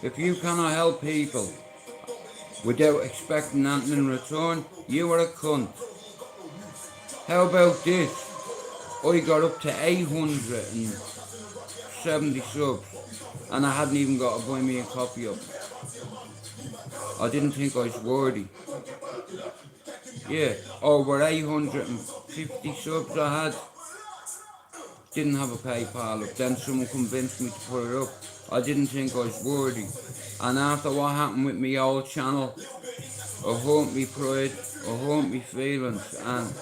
If you cannot help people without expecting anything in return, you are a cunt. How about this? I got up to 870 subs and I hadn't even got to buy me a copy of it. I didn't think I was worthy. Yeah, over 850 subs I had. Didn't have a PayPal up. Then someone convinced me to put it up. I didn't think I was worthy. And after what happened with my old channel, I hurt me pride, I hurt me feelings, and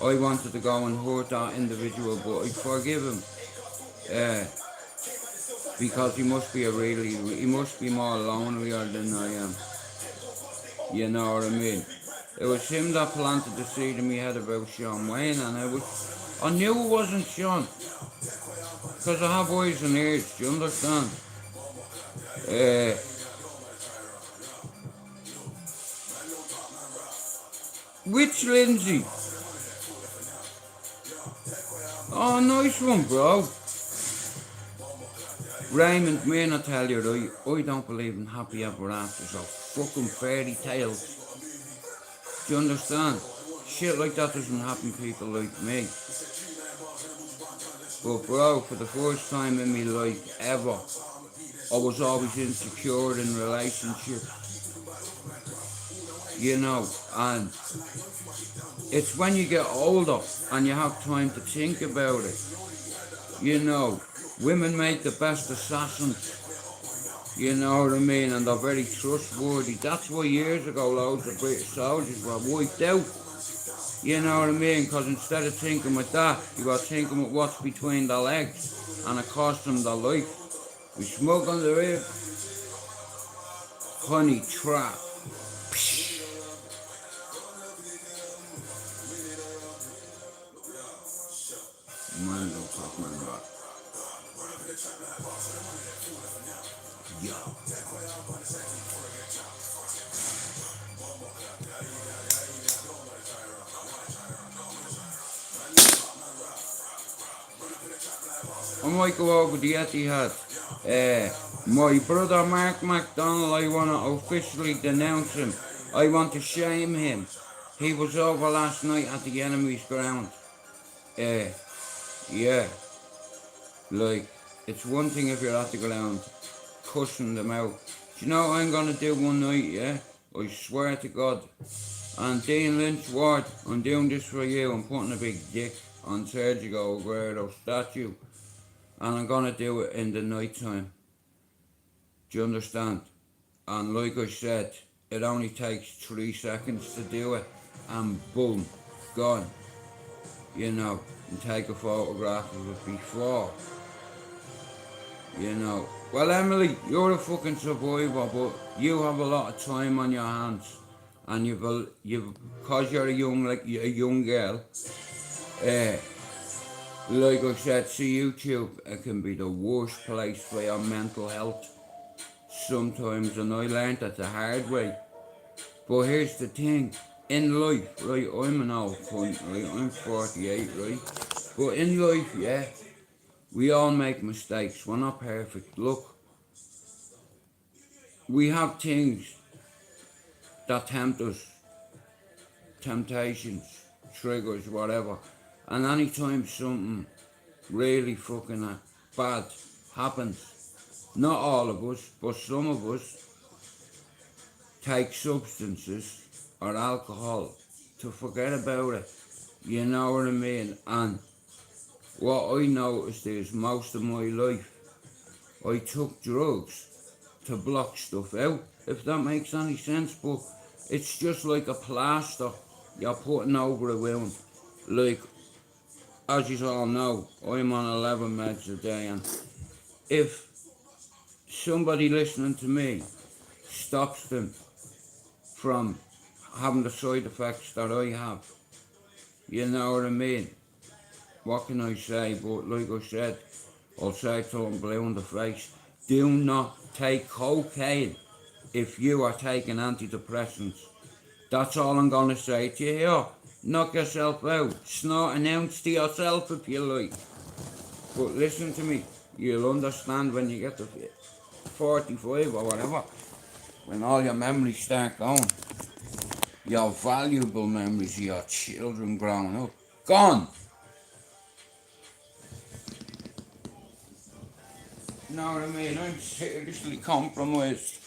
I wanted to go and hurt that individual, but I forgive him. Because he must be he must be more lonelier than I am. You know what I mean? It was him that planted the seed in my head about Sean Wayne, and I knew it wasn't Sean. Because I have eyes and ears, do you understand? Which Lindsay? Oh, nice one, bro. Raymond, man, I tell you, I don't believe in happy ever afters or fucking fairy tales. Do you understand? Shit like that doesn't happen to people like me. But bro, for the first time in my life ever, I was always insecure in relationships. You know, and it's when you get older and you have time to think about it. You know, women make the best assassins. You know what I mean? And they're very trustworthy. That's why years ago loads of British soldiers were wiped out. You know what I mean? Because instead of thinking with that, you got thinking with what's between their legs. And it cost them their life. We smoke on the rib. Honey trap. Man, don't talk man rock. Yo. I might go over the Etihad. My brother Mark MacDonald, I want to officially denounce him. I want to shame him. He was over last night at the enemy's ground. Yeah. Like, it's one thing if you're at the ground, cussing them out. Do you know what I'm gonna do one night, yeah? I swear to God. And Dean Lynch Ward, I'm doing this for you. I'm putting a big dick on Sergio Aguero's statue. And I'm gonna do it in the night time. Do you understand? And like I said, it only takes 3 seconds to do it. And boom, gone. You know, and take a photograph of it before. You know, Well, Emily, you're a fucking survivor, but you have a lot of time on your hands, and cause you're a young girl. Uh, like I said, see YouTube, it can be the worst place for your mental health sometimes, and I learned that the hard way. But here's the thing, in life, right? I'm an old cunt, right? I'm 48, right? But in life, yeah, we all make mistakes. We're not perfect. Look, we have things that tempt us, temptations, triggers, whatever. And anytime something really fucking bad happens, not all of us, but some of us take substances or alcohol to forget about it. You know what I mean? And what I noticed is most of my life I took drugs to block stuff out, if that makes any sense. But it's just like a plaster you're putting over a wound. Like, as you all know, I'm on 11 meds a day, and if somebody listening to me stops them from having the side effects that I have, you know what I mean? What can I say? But like I said, I'll say to them blue in the face, do not take cocaine if you are taking antidepressants. That's all I'm gonna say to you here. Knock yourself out. Snort an ounce to yourself if you like. But listen to me, you'll understand when you get to 45 or whatever, when all your memories start going. Your valuable memories of your children growing up. Gone! You know what I mean? I'm seriously compromised.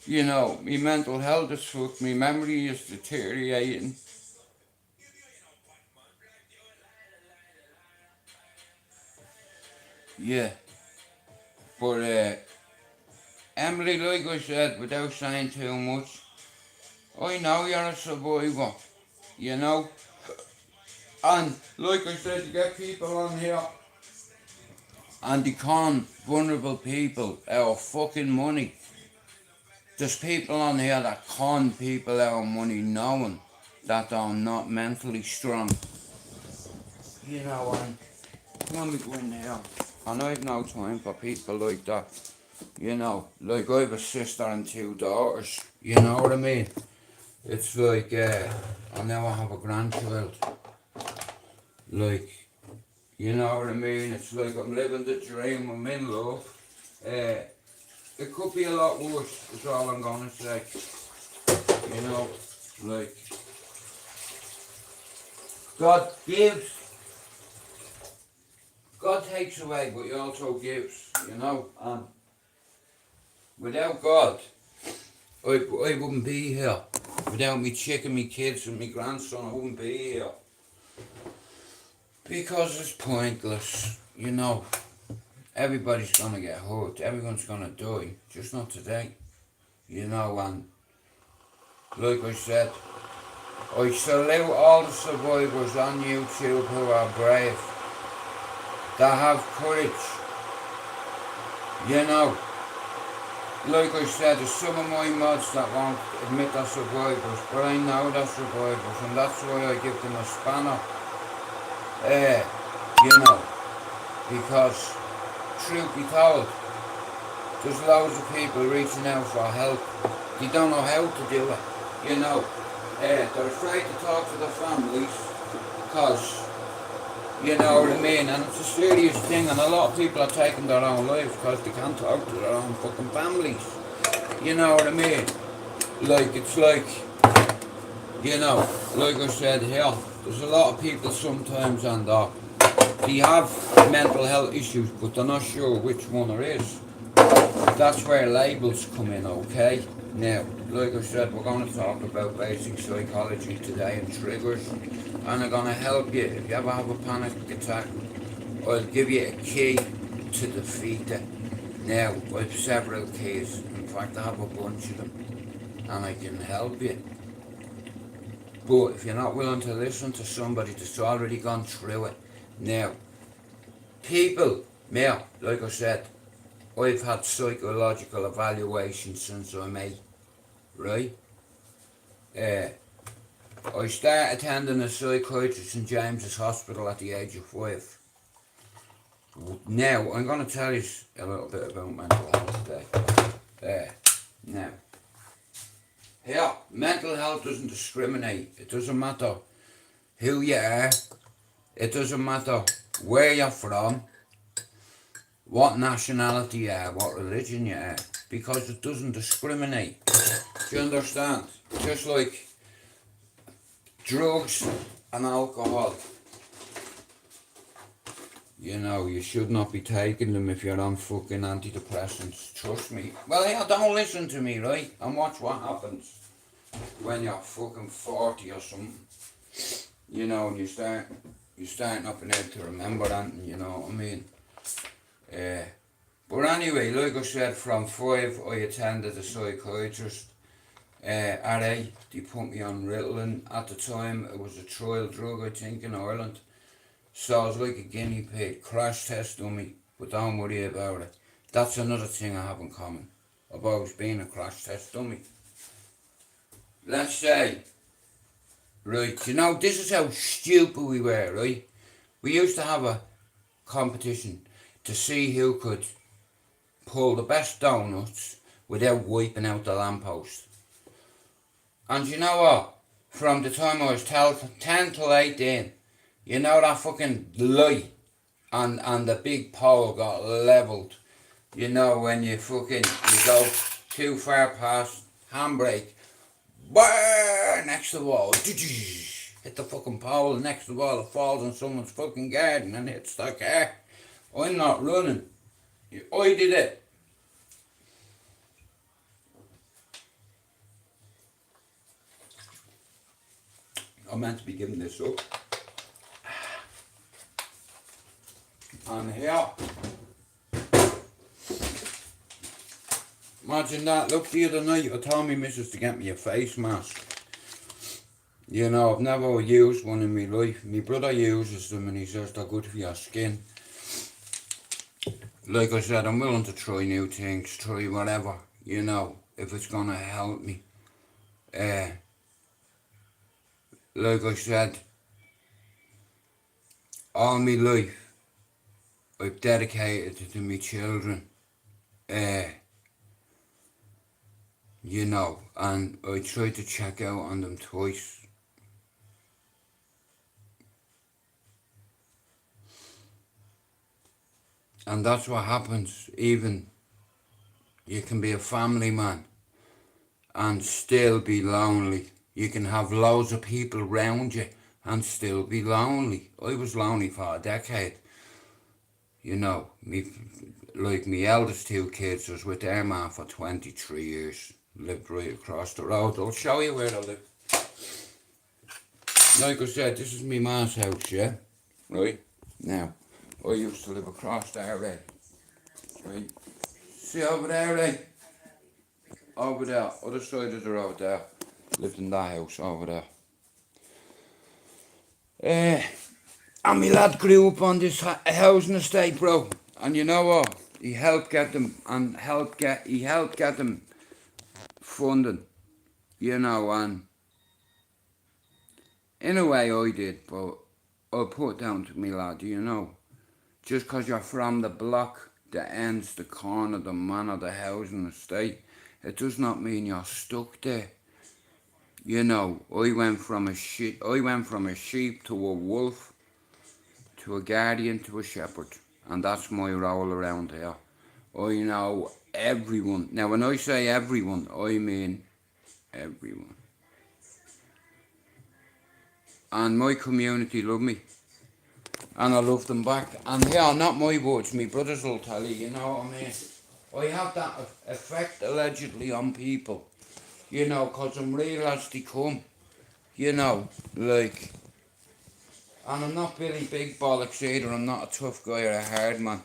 You know, my mental health is fucked, my memory is deteriorating. Yeah. But Emily, like I said, without saying too much, I know you're a survivor, you know? And like I said, you get people on here and they con vulnerable people out of fucking money. There's people on here that con people out of money knowing that they're not mentally strong. You know, and let me go in there. And I've no time for people like that. You know, like I have a sister and 2 daughters. You know what I mean? It's like, I now have a grandchild. Like, you know what I mean? It's like I'm living the dream, I'm in love. It could be a lot worse, is all I'm gonna say. You know, like, God gives, God takes away, but He also gives, you know. And without God, I wouldn't be here. Without me chick and me kids and me grandson, I wouldn't be here. Because it's pointless, you know. Everybody's gonna get hurt, everyone's gonna die, just not today. You know, and like I said, I salute all the survivors on YouTube who are brave, that have courage. You know, like I said, there's some of my mods that won't admit they're survivors, but I know they're survivors, and that's why I give them a spanner. You know, because truth be told, there's loads of people reaching out for help. They don't know how to do it, you know. They're afraid to talk to their families because, you know what I mean, and it's a serious thing, and a lot of people are taking their own lives because they can't talk to their own fucking families. You know what I mean? Like, it's like, you know, like I said here, there's a lot of people sometimes and they have mental health issues, but they're not sure which one it is. That's where labels come in, okay? Now, like I said, we're going to talk about basic psychology today and triggers, and I'm going to help you. If you ever have a panic attack, I'll give you a key to defeat it. Now, I have several keys. In fact, I have a bunch of them, and I can help you. But if you're not willing to listen to somebody that's already gone through it, now, people, like I said, I've had psychological evaluations since I'm 8, right? I started attending a psychiatrist in James's Hospital at the age of 5. Now, I'm going to tell you a little bit about mental health today. Now, here, mental health doesn't discriminate. It doesn't matter who you are. It doesn't matter where you're from, what nationality you are, what religion you are, because it doesn't discriminate. Do you understand? Just like drugs and alcohol. You know, you should not be taking them if you're on fucking antidepressants. Trust me. Well, yeah, don't listen to me, right? And watch what happens when you're fucking 40 or something. You know, and you start not being able to remember anything, you know what I mean? But anyway, like I said, from 5 I attended a psychiatrist. At 8, they put me on Ritalin. At the time, it was a trial drug, I think, in Ireland. So I was like a guinea pig, crash test dummy, but don't worry about it. That's another thing I have in common. I've always been a crash test dummy. Let's say, right, you know, this is how stupid we were, right? We used to have a competition to see who could pull the best donuts without wiping out the lamppost. And you know what? From the time I was 10 till 18, you know that fucking light and the big pole got levelled. You know when you go too far past, handbrake, next to the wall, hit the fucking pole next to the wall, it falls in someone's fucking garden and hits the car. I'm not running. I did it. I'm meant to be giving this up. And here. Imagine that. Look, the other night I told me missus to get me a face mask. You know, I've never used one in my life. My brother uses them and he says they're good for your skin. Like I said, I'm willing to try new things, try whatever, you know, if it's gonna help me. Like I said, all my life, I've dedicated it to my children. You know, and I try to check out on them twice. And that's what happens. Even you can be a family man and still be lonely. You can have loads of people around you and still be lonely. I was lonely for a decade. You know, like my eldest 2 kids was with their man for 23 years. Lived right across the road. I'll show you where I live. Like I said, this is my ma's house, yeah? Right? Now, I used to live across there, right? Right? See over there, right? Over there, other side of the road there. Lived in that house over there. And my lad grew up on this housing estate, bro. And you know what? He helped get them funding, you know, and in a way I did, but I put down to me lad, you know, just because you're from the block that ends the corner, the manor, the housing estate, it does not mean you're stuck there. You know, I went from a sheep to a wolf, to a guardian, to a shepherd, and that's my role around here. I know everyone. Now, when I say everyone, I mean everyone. And my community love me. And I love them back. And here, not my words, my brothers will tell you, you know what I mean? I have that effect, allegedly, on people. You know, because I'm real as they come. You know, like... And I'm not Billy Big Bollocks either. I'm not a tough guy or a hard man.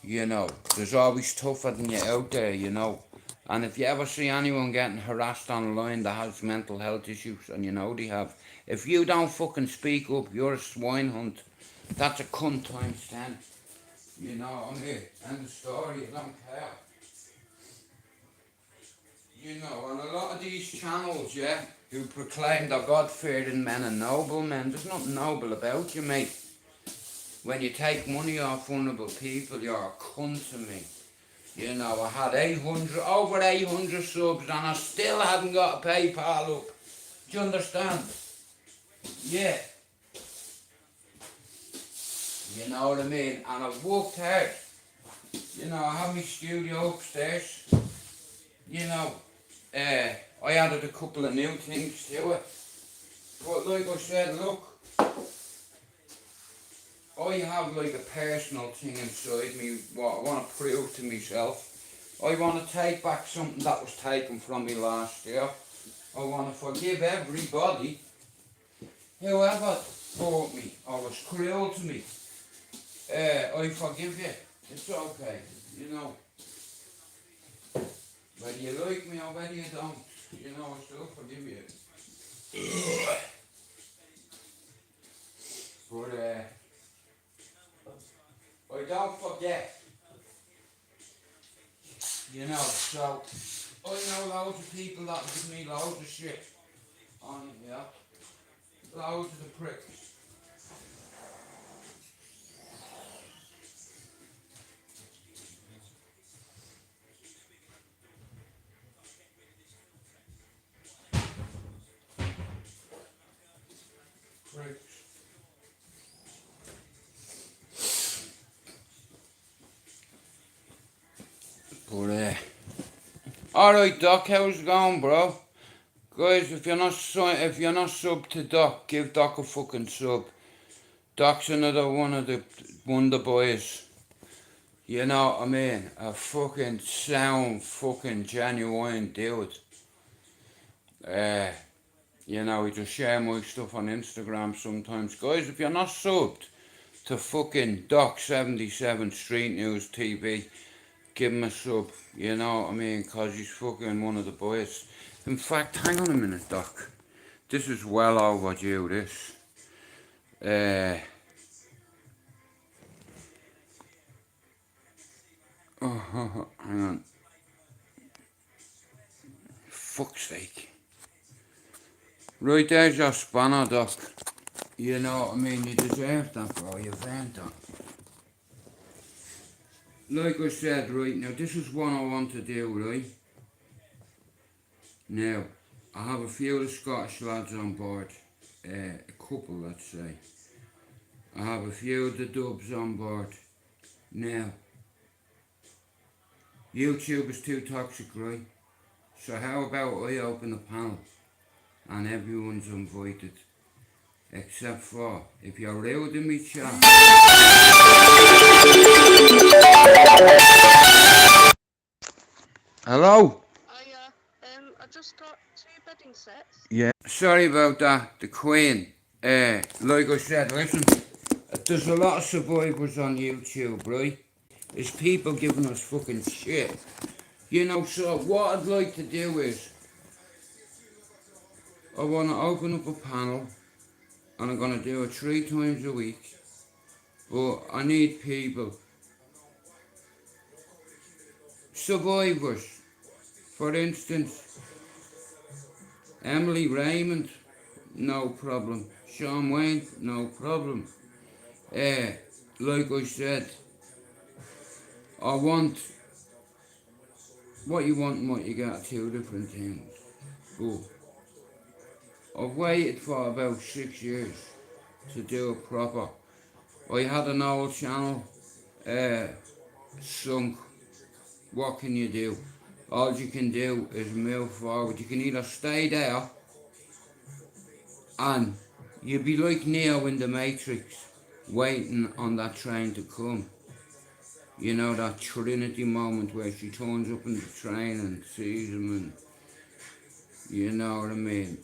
You know, there's always tougher than you out there, you know. And if you ever see anyone getting harassed online that has mental health issues, and you know they have, if you don't fucking speak up, you're a swine hunt. That's a cunt times 10. You know what I mean? End of story, I don't care. You know, and a lot of these channels, yeah, who proclaim they're God-fearing men and noble men, there's nothing noble about you, mate. When you take money off vulnerable people, you're a cunt to me. You know, I had over 800 subs and I still hadn't got a PayPal up. Do you understand? Yeah. You know what I mean? And I've worked hard. You know, I have my studio upstairs. You know, I added a couple of new things to it. But like I said, look, I have like a personal thing inside me what I want to prove to myself. I want to take back something that was taken from me last year. I want to forgive everybody, whoever hurt me or was cruel to me. I forgive you. It's okay, you know. Whether you like me or whether you don't, you know, I still forgive you. But I don't forget, you know, so I know loads of people that give me loads of shit on it, yeah. Loads of the pricks. Pricks. But alright Doc, how's it going, bro? Guys, if you're not subbed to Doc, give Doc a fucking sub. Doc's another one of the Wonder Boys. You know what I mean? A fucking sound, fucking genuine dude. You know, he just share my stuff on Instagram sometimes. Guys, if you're not subbed to fucking Doc 77 Street News TV, give him a sub. You know what I mean? Cause he's fucking one of the boys. In fact, hang on a minute, Doc. This is well overdue, this. Hang on. Fuck's sake. Right, there's your spanner, Doc. You know what I mean? You deserve that, bro. You've earned that. Like I said, right, now this is what I want to do, right? Now, I have a few of the Scottish lads on board. A couple, let's say. I have a few of the dubs on board. Now, YouTube is too toxic, right? So how about I open a panel and everyone's invited? Except for, if you're rude in me chat. Hello? I just got 2 bedding sets. Yeah. Sorry about that, the Queen. Like I said, listen, there's a lot of survivors on YouTube, right? There's people giving us fucking shit. You know, so what I'd like to do is, I want to open up a panel, and I'm going to do it 3 times a week. But I need people. Survivors. For instance, Emily Raymond, no problem. Sean Wayne, no problem. Like I said, I want, what you want and what you get are 2 different things. But I've waited for about 6 years to do it proper. I had an old channel, sunk. What can you do? All you can do is move forward. You can either stay there and you'll be like Neo in the Matrix, waiting on that train to come. You know, that Trinity moment where she turns up in the train and sees him, and you know what I mean.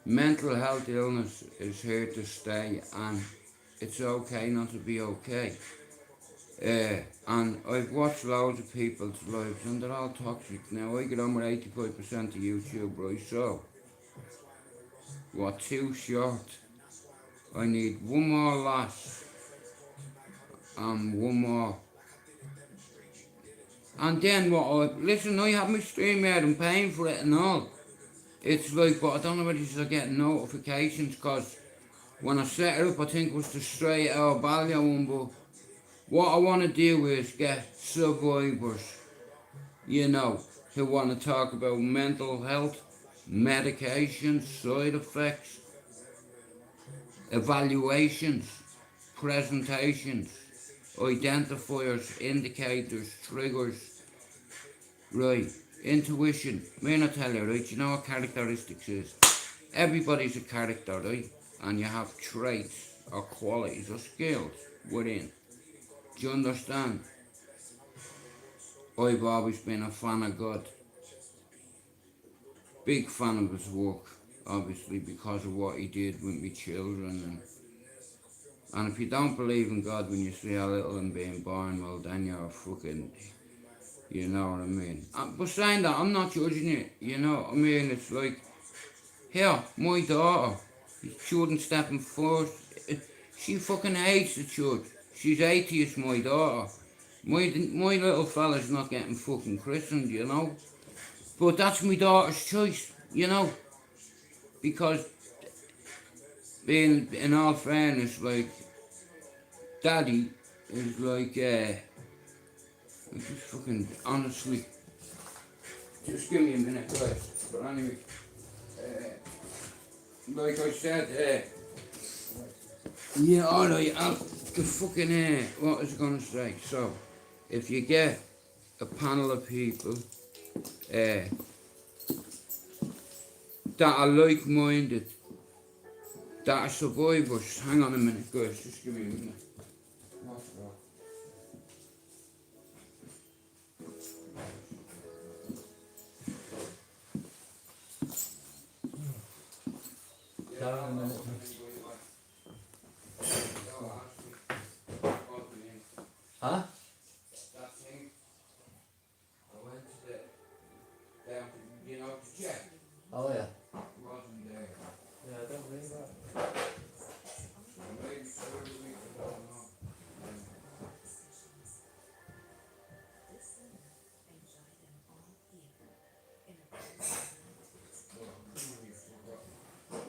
Mental health illness is here to stay, and it's okay not to be okay. And I've watched loads of people's lives and they're all toxic. Now I get on with 85% of YouTube, right? So, what, too short? I need one more lass one more. And then listen, I have my stream here and paying for it and all. It's like, but I don't know whether you're getting notifications, because when I set it up, I think it was the straight out value one, but what I want to do is get survivors, who want to talk about mental health, medications, side effects, evaluations, presentations, identifiers, indicators, triggers, right, intuition. May I tell you, right, you know what characteristics is? Everybody's a character, right? And you have traits or qualities or skills within. Do you understand? I've always been a fan of God. Big fan of his work, obviously, because of what he did with me children. And if you don't believe in God when you see a little and being born, well, then you're a fucking, you know what I mean? But saying that, I'm not judging it, you know what I mean? It's like, here, my daughter, shouldn't step in first. She fucking hates the church. She's atheist, my daughter. My little fella's not getting fucking christened, you know? But that's my daughter's choice, you know? Because, being, in all fairness, like, Daddy is like, just fucking, honestly, just give me a minute, guys. But anyway, like I said, yeah, alright, the fucking, what was I gonna say? So, if you get a panel of people, that are like-minded, that are survivors, hang on a minute, guys, just give me a minute. What's that? Huh? That thing, I went to down to, to check. Oh yeah. Wasn't there. Yeah, I don't believe that. So maybe 3 weeks, I don't know.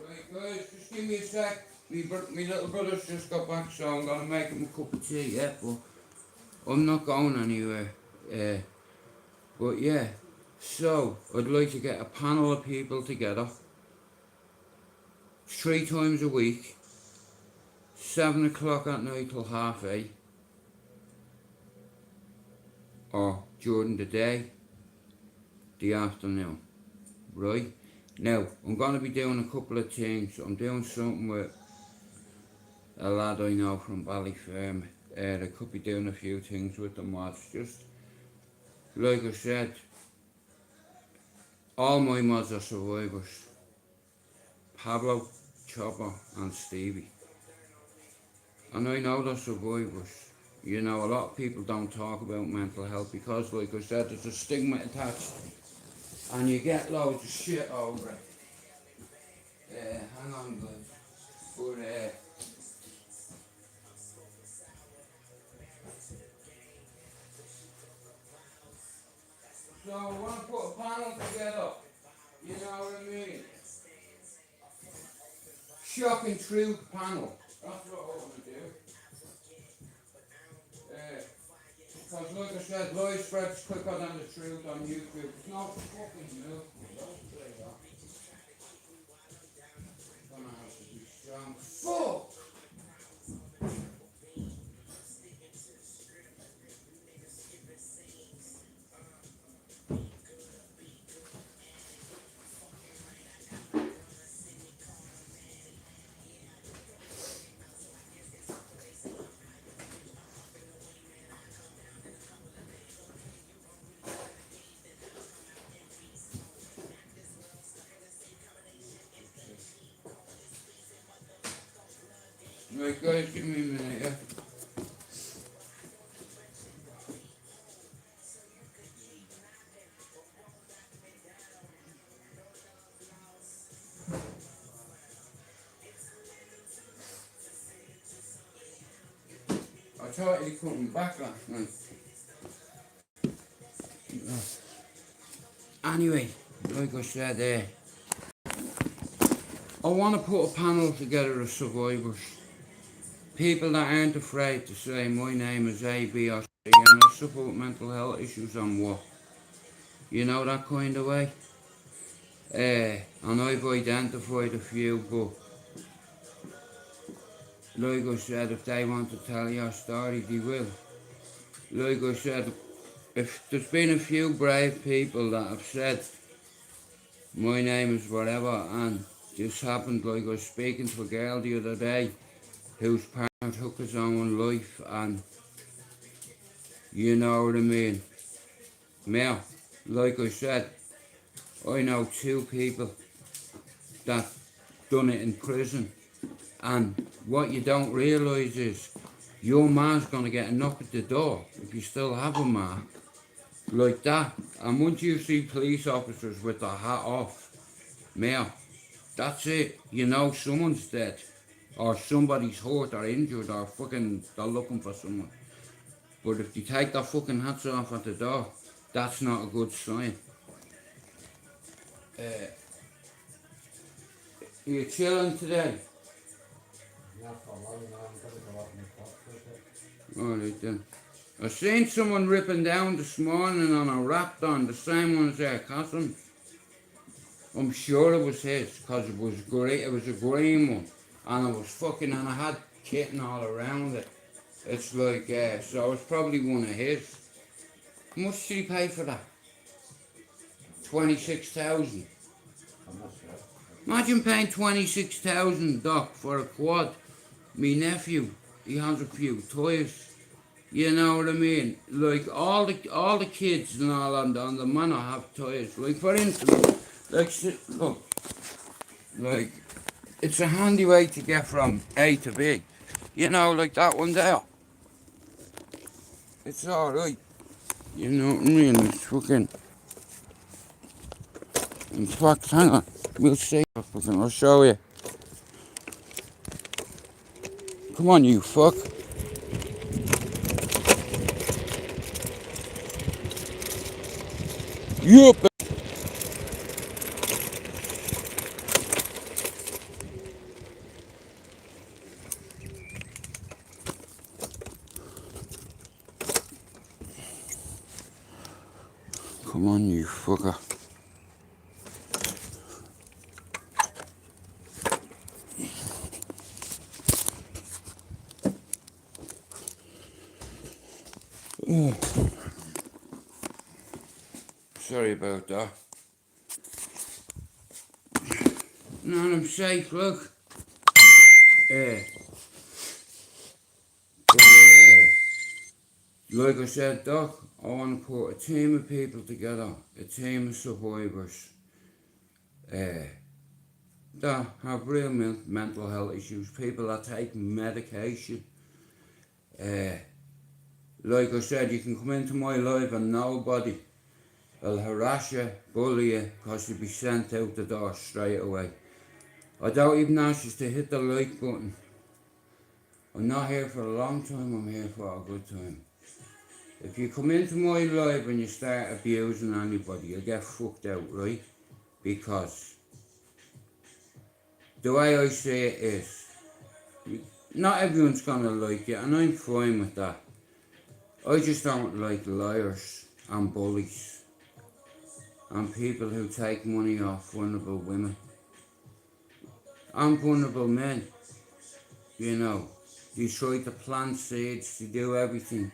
Right, guys, just give me a sec. Me little brother's just got back, so I'm gonna make him a cup of tea, yeah, but I'm not going anywhere. But yeah, so I'd like to get a panel of people together 3 times a week, 7 o'clock at night till 8:30, or during the day, the afternoon, right? Now, I'm going to be doing a couple of things. I'm doing something with a lad I know from Ballyferm. I could be doing a few things with them. Mods. Just like I said, all my mods are survivors. Pablo, Chopper and Stevie. And I know they're survivors. You know, a lot of people don't talk about mental health because, like I said, there's a stigma attached. And you get loads of shit over it. Hang on, guys. But, so I want to put a panel together. You know what I mean? Shock and truth panel. That's what I want to do. Because like I said, lie spreads quicker than the truth on YouTube. It's not fucking new. Don't say that. Gonna have to be strong. Fuck! Right guys, give me a minute, yeah? I thought he couldn't back last night. Anyway, like I said, I want to put a panel together of survivors. People that aren't afraid to say my name is A, B or C and I suffer with mental health issues and what. You know, that kind of way. And I've identified a few, but like I said, if they want to tell your story, they will. Like I said, if there's been a few brave people that have said my name is whatever, and this happened, like I was speaking to a girl the other day whose partner took his own life, and you know what I mean. Now, like I said, I know 2 people that done it in prison, and what you don't realise is your man's gonna get a knock at the door if you still have a man like that. And once you see police officers with their hat off, now that's it. You know someone's dead, or somebody's hurt or injured, or fucking they're looking for someone. But if they take their fucking hats off at the door, that's not a good sign. You chilling today? Yeah, for a while now, I'm gonna go out in the pot for a bit. Alright then. I seen someone ripping down this morning on a Raptor, the same one as our cousin. I'm sure it was his, cause it was great. It was a green one, and it was fucking, and I had kitten all around it. It's like, so it's probably one of his. How much did he pay for that? 26,000. I'm not sure. Imagine paying 26,000, Doc, for a quad. Me nephew, he has a few toys. You know what I mean? Like all the kids and all on the manor have toys. Like for instance, look, like it's a handy way to get from A to B. You know, like that one there. It's alright. You know what I mean? It's fucking. In fact, hang on. We'll see. I'll show you. Come on, you fuck. Yup. Come on, you fucker. Oh. Sorry about that. No, I'm safe, look. Like I said, Doc, I want to put a team of people together, a team of survivors that have real mental health issues, people that take medication. Like I said, you can come into my life and nobody will harass you, bully you, because you'll be sent out the door straight away. I don't even ask you to hit the like button. I'm not here for a long time, I'm here for a good time. If you come into my life and you start abusing anybody, you'll get fucked out, right? Because the way I see it is, not everyone's gonna like you, and I'm fine with that. I just don't like liars and bullies and people who take money off vulnerable women and vulnerable men. You know, they try to plant seeds, to do everything,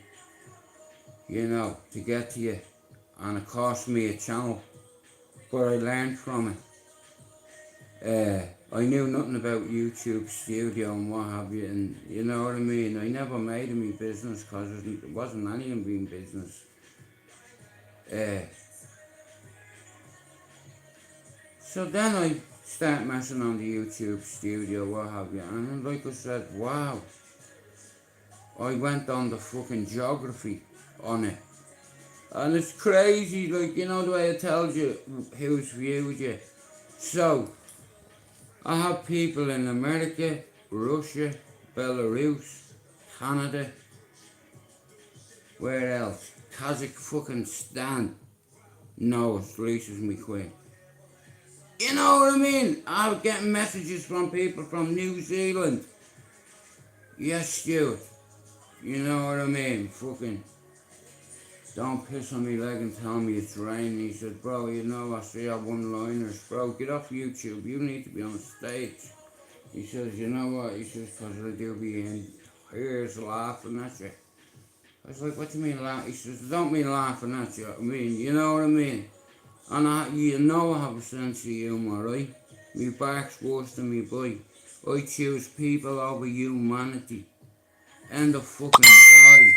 you know, to get to you. And it cost me a channel, but I learned from it. I knew nothing about YouTube Studio and what have you, and you know what I mean. I never made it my business because it wasn't any of my business. So then I start messing on the YouTube Studio, what have you, and like I said, wow. I went on the fucking geography on it. And it's crazy, like, you know the way I told you who's viewed you. So, I have people in America, Russia, Belarus, Canada, Where else? Kazakhstan. No, releases me queen. You know what I mean? I'm getting messages from people from New Zealand. Yes, Stuart. You know what I mean? Fucking don't piss on me leg and tell me it's raining. He said, bro, you know I see our one-liners. Bro, get off YouTube. You need to be on stage. He says, you know what? He says, because I do be in ears laughing at you. I was like, what do you mean laugh? He says, I don't mean laughing at you. I mean, you know what I mean? And you know I have a sense of humour, right? Me bark's worse than me bite. I choose people over humanity. End of fucking story.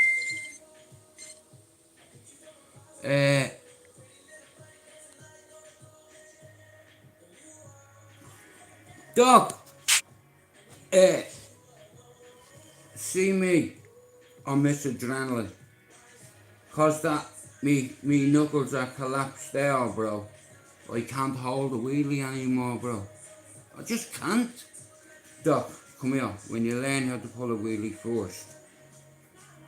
Doc, see me on Miss Adrenaline. Cause that, me knuckles are collapsed there, bro. I can't hold a wheelie anymore, bro. I just can't. Doc, come here. When you learn how to pull a wheelie first,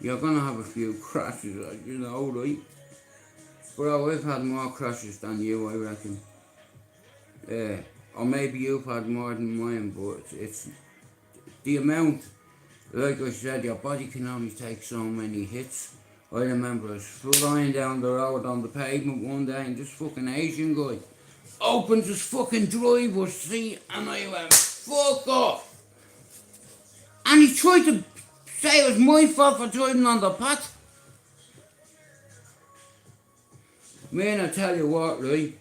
you're gonna have a few crashes, you know, right? Bro, I've had more crashes than you, I reckon. Or maybe you've had more than mine, but it's the amount. Like I said, your body can only take so many hits. I remember us flying down the road on the pavement one day and this fucking Asian guy opens his fucking driver's seat and I went, fuck off! And he tried to say it was my fault for driving on the path. Man, I tell you what, right?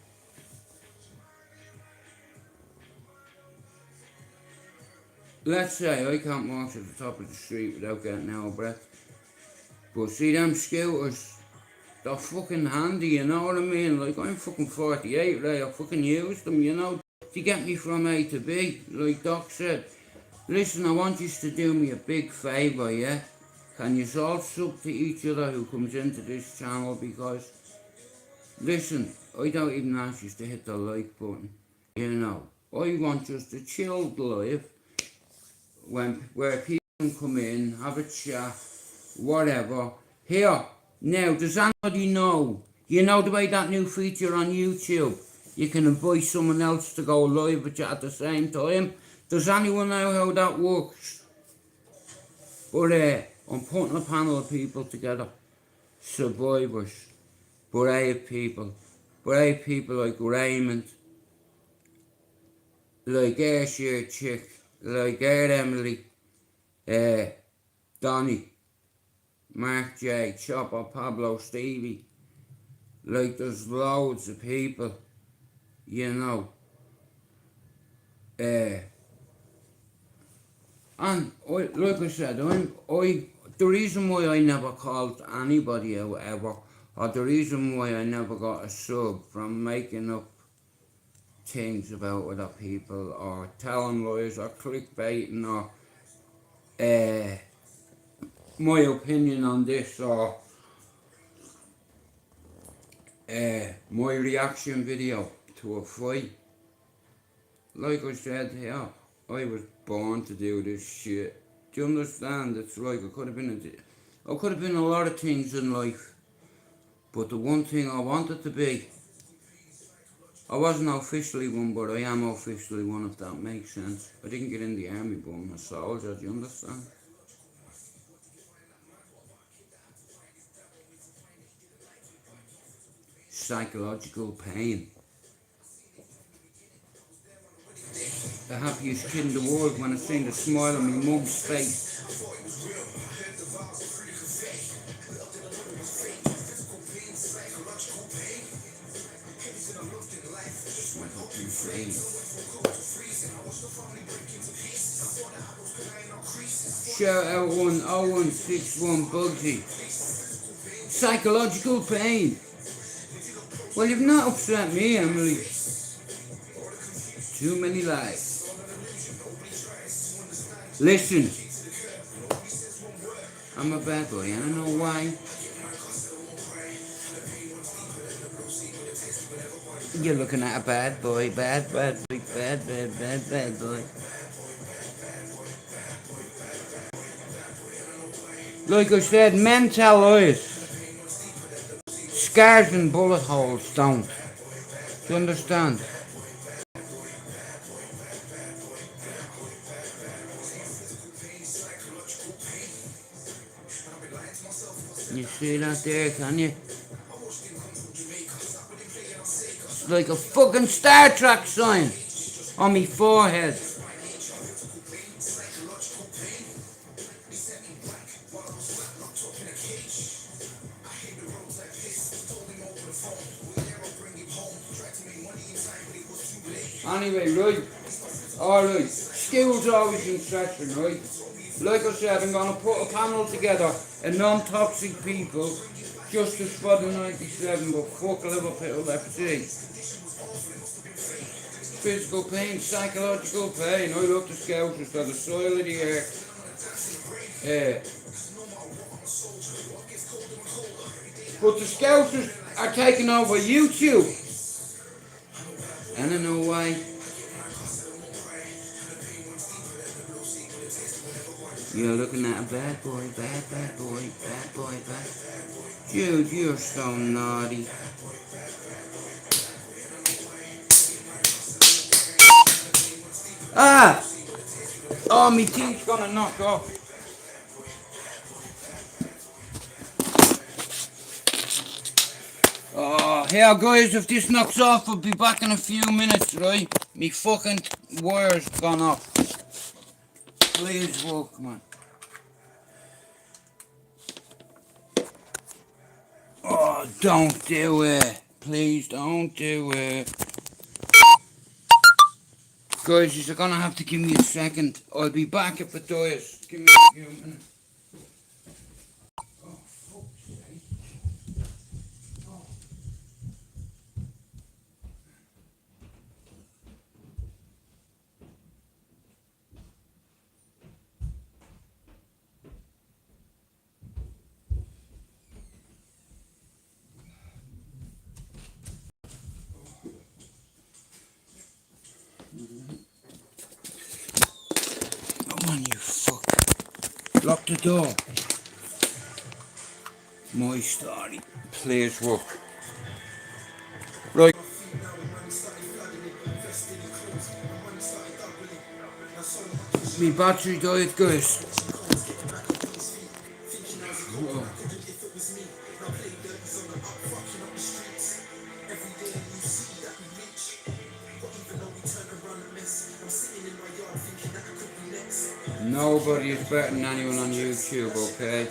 Let's say I can't march at the top of the street without getting out of breath. But see them scooters, they're fucking handy, you know what I mean? Like I'm fucking 48, right? I fucking use them, you know, to get me from A to B, like Doc said. Listen, I want you to do me a big favour, yeah? Can you all sub to each other who comes into this channel because, listen, I don't even ask you to hit the like button, you know. I want just a chilled life where people can come in, have a chat, whatever. Here, now, does anybody know? You know the way that new feature on YouTube? You can invite someone else to go live with you at the same time. Does anyone know how that works? But I'm putting a panel of people together. Survivors. Brave people. Brave people like Raymond. Like Ayrshire Chick. Like Air Emily. Donny. Mark J, Chopper, Pablo, Stevie. Like there's loads of people, you know. And like I said, the reason why I never called anybody out ever, or the reason why I never got a sub from making up things about other people, or telling lies, or clickbaiting, or my opinion on this, or my reaction video to a fight. Like I said here, I was born to do this shit. Do you understand? It's like I could have been a lot of things in life, but the one thing I wanted to be, I wasn't officially one, but I am officially one, if that makes sense. I didn't get in the army, but I'm a soldier. Do you understand? Psychological pain. The happiest kid in the world when I seen the smile on my mum's face. Shout out 10161 Bugsy. Psychological pain. Well, you've not upset me, Emily. Too many lies. Listen, I'm a bad boy, and I know why. You're looking at a bad boy, bad boy, bad boy. Like I said, men tell lies. scars and bullet holes don't. Do you understand? You see that there, can you? It's like a fucking Star Trek sign on me forehead. Anyway, right, alright, school's always interesting, right? Like I said, I'm gonna put a panel together of non-toxic people, justice for the 97, but fuck Liverpool FC. Physical pain, psychological pain, I love the Scousers, they're the soil of the earth. But the Scousers are taking over YouTube. And I know why. You're looking at a bad boy, bad boy, bad boy, bad. Jude, you're so naughty. Ah! Oh, me teeth's gonna knock off. Oh, here guys, if this knocks off, I'll be back in a few minutes, right? Me fucking wire's gone off. Please walk, man. Oh, don't do it. Please don't do it. Guys, you're gonna have to give me a second. I'll be back if it does. Give me a few minutes. Oh, fuck's sake. Oh. Come on, you fuck. Lock the door. My story. Please work. Right. Me battery died, guys. Oh. Nobody is better than anyone on YouTube, okay?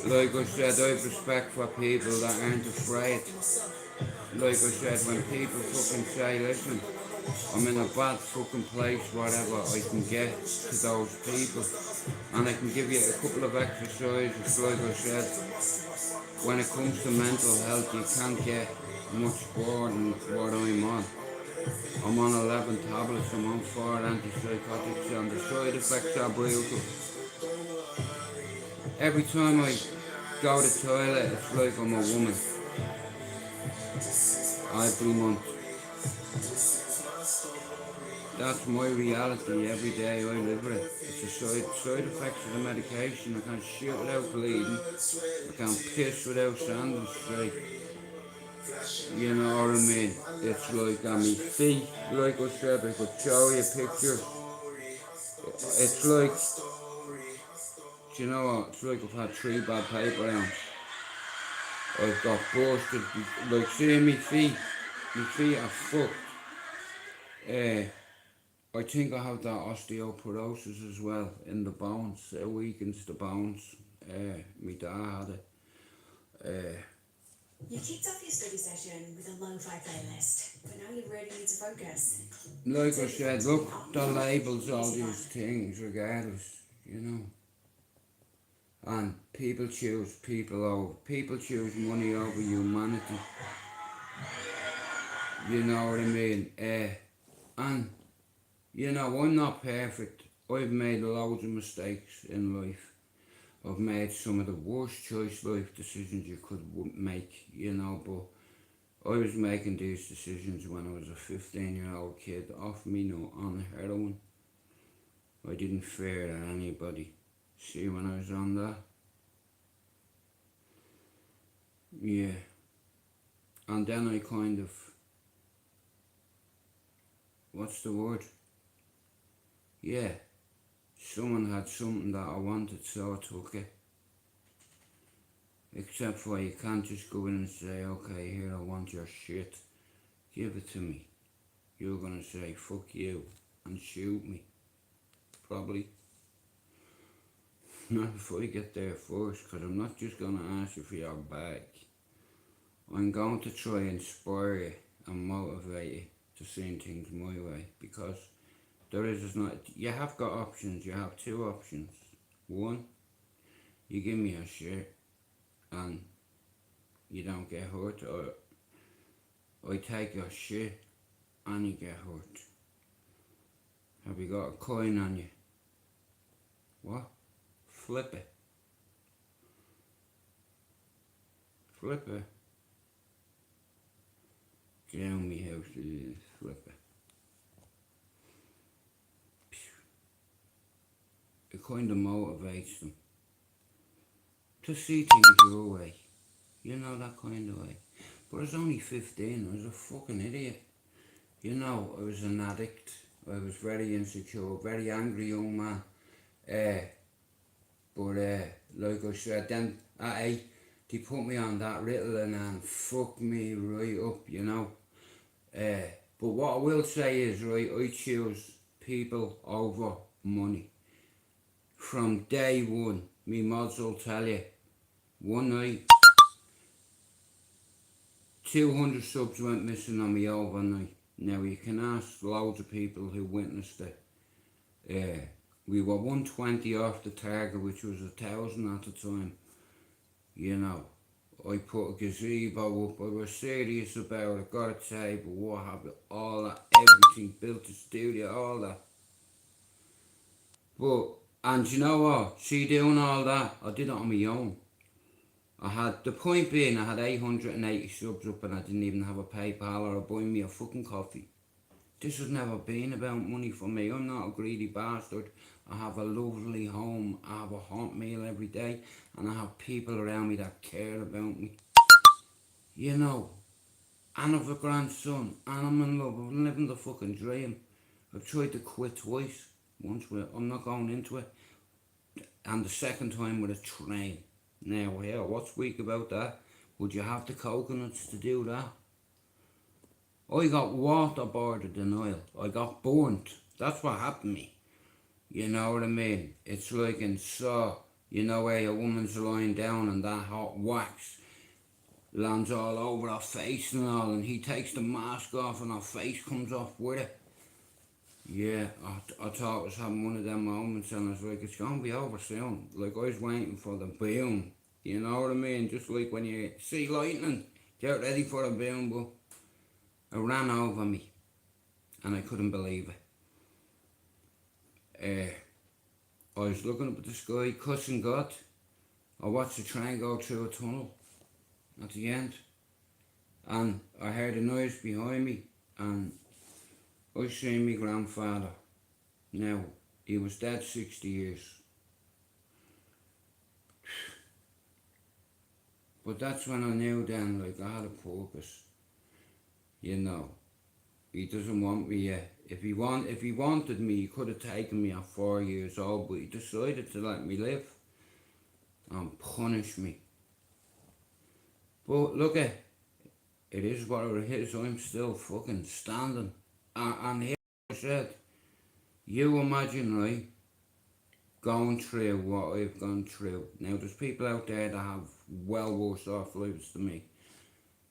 Like I said, I have respect for people that aren't afraid. Like I said, when people fucking say, listen, I'm in a bad fucking place, whatever, I can get to those people. And I can give you a couple of exercises, like I said. When it comes to mental health, you can't get much more than what I'm on. I'm on 11 tablets, I'm on 4 antipsychotics, and the side effects are brutal. Every time I go to the toilet, it's like I'm a woman. Every month. That's my reality every day I live with it. It's the side effects of the medication. I can't shit without bleeding. I can't piss without sandals straight. You know what I mean? It's like on my feet, like I said, I could show you a picture. It's like, do you know what? It's like I've had 3 bad paper rounds. I've got busted, like seeing my feet are fucked. I think I have that osteoporosis as well in the bones. It weakens the bones. My dad had it. You kicked off your study session with a lo-fi playlist, but now you really need to focus. Like I said, look, the labels all these things regardless, you know. And people choose money over humanity. You know what I mean? And, you know, I'm not perfect. I've made loads of mistakes in life. I've made some of the worst choice life decisions you could make, you know, but I was making these decisions when I was a 15-year-old kid off me on heroin. I didn't fear anybody. See, when I was on that, Yeah. And then I kind of, what's the word? Yeah. Someone had something that I wanted, so I took it. Except for you can't just go in and say, okay, here, I want your shit. Give it to me. You're gonna say, fuck you, and shoot me. Probably. Not if I get there first, because I'm not just gonna ask you for your bag. I'm going to try and inspire you and motivate you to seeing things my way, because there is not. You have got options. You have two options. One, you give me a shit and you don't get hurt, or I take your shit and you get hurt. Have you got a coin on you? What? Flip it. Flip it. Get out of my house, flip it. It kind of motivates them to see things your way. You know, that kind of way. But I was only 15, I was a fucking idiot. You know, I was an addict. I was very insecure, very angry young man. But like I said, then at 8, they put me on that Ritalin and fucked me right up, you know. But what I will say is, right, I choose people over money. From day one, me mods will tell you, one night, 200 subs went missing on me overnight. Now you can ask loads of people who witnessed it. We were 120 off the target, which was 1,000 at the time. You know, I put a gazebo up, I was serious about it, got a table, what have you, all that, everything, built a studio, all that. But, and you know what, see, doing all that, I did it on my own. I had, the point being, I had 880 subs up and I didn't even have a PayPal or a buy me a fucking coffee. This has never been about money for me. I'm not a greedy bastard. I have a lovely home, I have a hot meal every day, and I have people around me that care about me. You know, and I have a grandson, and I'm in love, I'm living the fucking dream. I've tried to quit twice. Once with, I'm not going into it. And the second time with a train. Now, yeah, what's weak about that? Would you have the coconuts to do that? I got waterboarded in oil. I got burnt. That's what happened to me. You know what I mean? It's like in Saw, you know, where a woman's lying down and that hot wax lands all over her face and all, and he takes the mask off and her face comes off with it. Yeah, I thought I was having one of them moments, and I was like, it's gonna be over soon. Like, I was waiting for the boom. You know what I mean? Just like when you see lightning, get ready for the boom, but it ran over me, and I couldn't believe it. I was looking up at the sky, cussing God. I watched the train go through a tunnel at the end, and I heard a noise behind me, and I seen my grandfather. Now, he was dead 60 years. But that's when I knew then, like, I had a purpose. You know, he doesn't want me yet. If he wanted me, he could have taken me at 4 years old, but he decided to let me live and punish me. But look at, it is what it is. I'm still fucking standing. And here I said, you imagine, right, going through what I've gone through. Now, there's people out there that have well worse off lives than me.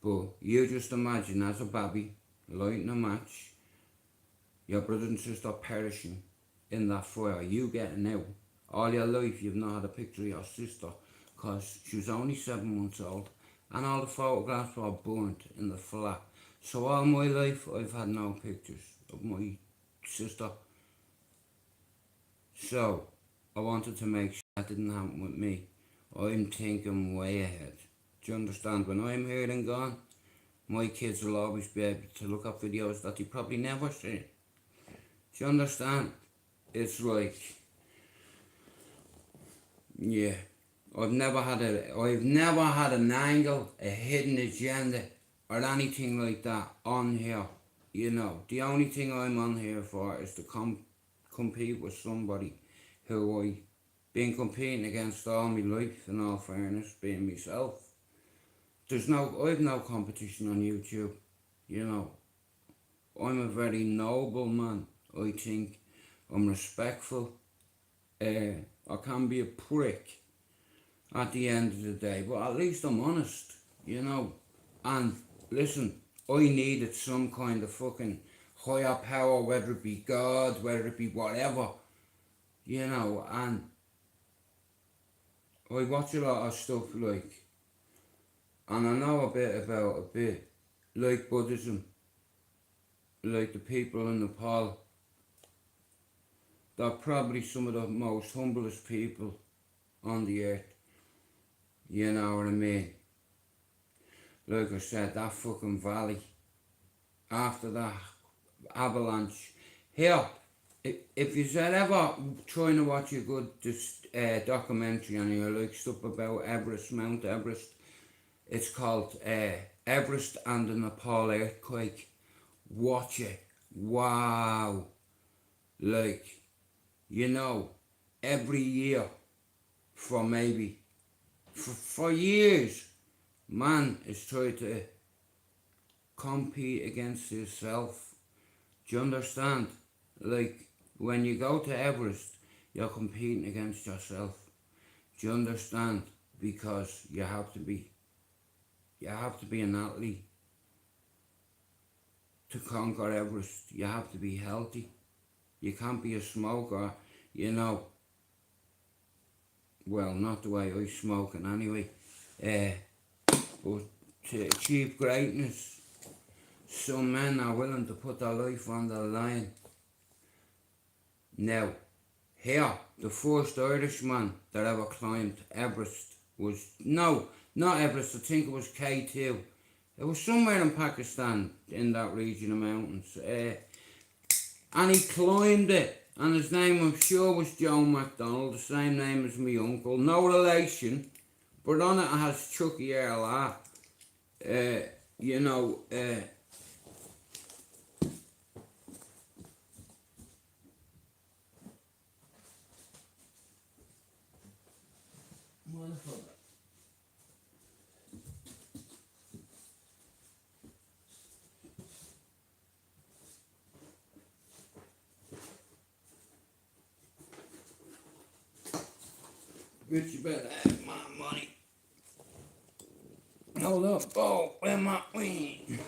But you just imagine, as a baby, lighting a match, your brother and sister perishing in that fire, you getting out. All your life you've not had a picture of your sister, because she was only 7 months old, and all the photographs were burnt in the flat. So all my life I've had no pictures of my sister. So I wanted to make sure that didn't happen with me. I'm thinking way ahead. Do you understand? When I'm here and gone, my kids will always be able to look up videos that they probably never seen. Do you understand? It's like, yeah, I've never had an angle, a hidden agenda, or anything like that on here. You know, the only thing I'm on here for is to compete with somebody who I've been competing against all my life, in all fairness, being myself. I've no competition on YouTube, you know. I'm a very noble man, I think. I'm respectful. I can be a prick at the end of the day, but at least I'm honest, you know. And listen, I needed some kind of fucking higher power, whether it be God, whether it be whatever, you know. And I watch a lot of stuff like, and I know a bit, like Buddhism, like the people in Nepal. They're probably some of the most humblest people on the earth. You know what I mean? Like I said, that fucking valley, after that avalanche. Here, if you've ever trying to watch a good documentary and you like stuff about Everest, Mount Everest, it's called Everest and the Nepal Earthquake. Watch it. Wow. Like, you know, every year for years, man is trying to compete against himself. Do you understand? Like, when you go to Everest, you're competing against yourself. Do you understand? Because you have to be an athlete to conquer Everest. You have to be healthy. You can't be a smoker, you know. Well, not the way I smoke it anyway. But to achieve greatness, some men are willing to put their life on the line. Now, here, the first Irishman that ever climbed Everest was, no, not Everest, I think it was K2. It was somewhere in Pakistan, in that region of mountains. And he climbed it. And his name, I'm sure, was Joe McDonald, the same name as my uncle. No relation, but on it has Chucky Erla. You know, motherfucker. Bitch, you better have my money. Hold up, oh, where my weed?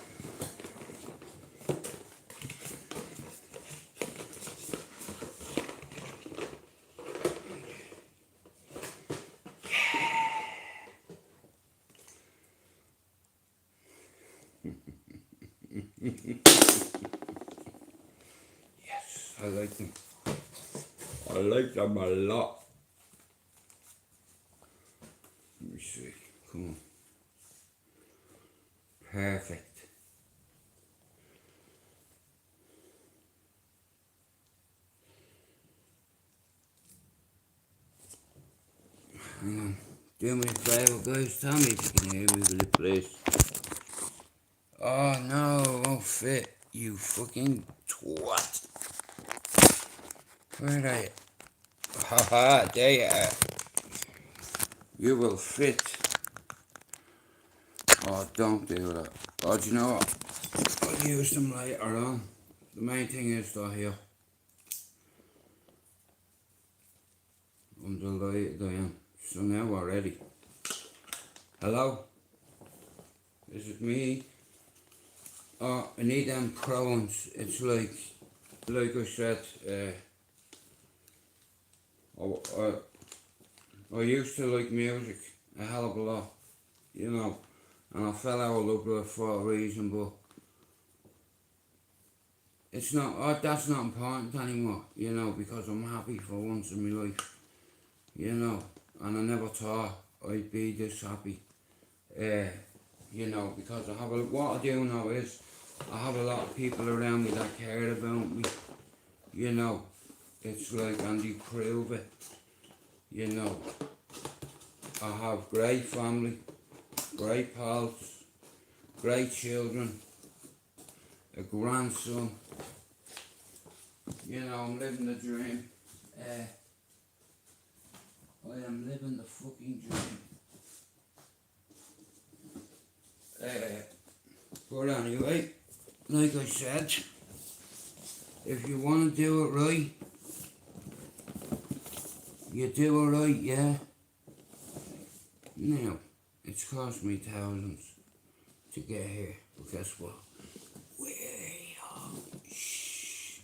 Yes, I like them. I like them a lot. Let me see. Come on. Perfect. Hang on. Do me a favour, guys. Tell me if you can hear me, will you please? Oh no, it won't fit. You fucking twat. Where are you? Haha, there you are. You will fit. Oh, don't do that. Oh, do you know what? I'll use them later on. The main thing is they're here. I'm delighted I am. So now we're ready. Hello? Is it me? Oh, I need them prawns. It's like I said, I used to like music a hell of a lot, you know, and I fell out of love with it for a reason, but it's not, that's not important anymore, you know, because I'm happy for once in my life, you know, and I never thought I'd be this happy, you know, because what I do now is, I have a lot of people around me that care about me, you know, it's like, and they prove it, you know, I have great family, great pals, great children, a grandson. You know, I'm living the dream. I am living the fucking dream. But anyway, like I said, if you want to do it right, you do it right, yeah. Now, it's cost me thousands to get here, but guess what? Wait up. Shh.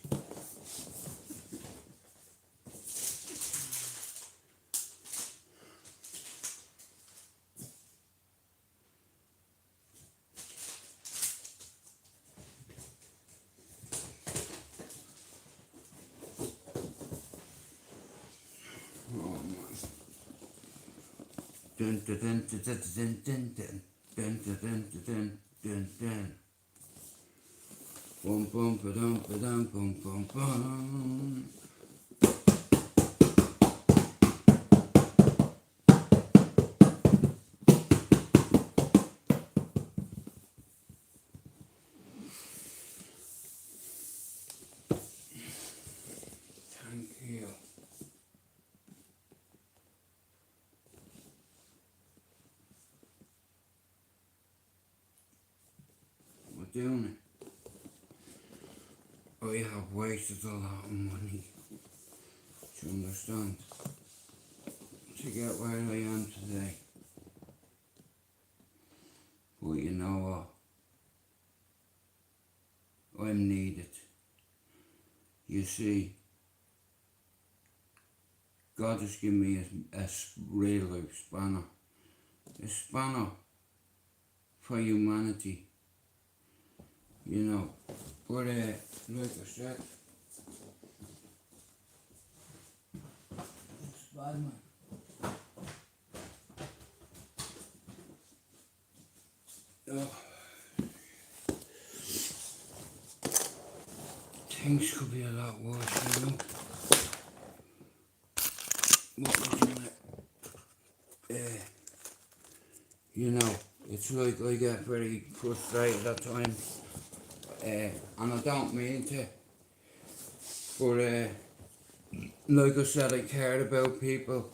Oh my. Dun dun dun dun dun dun dun dun dun dun dun dun dun. Bum bum ba dum bum bum bum. Thank you. We're doing it. I have wasted a lot of money, do you understand, to get where I am today. But you know what? I'm needed. You see, God has given me a real life spanner. A spanner for humanity. You know, but like I said, it's bad, man. Oh. Things could be a lot worse, you know. What was it? You know, it's like I get very frustrated at times. And I don't mean to, but like I said, I care about people.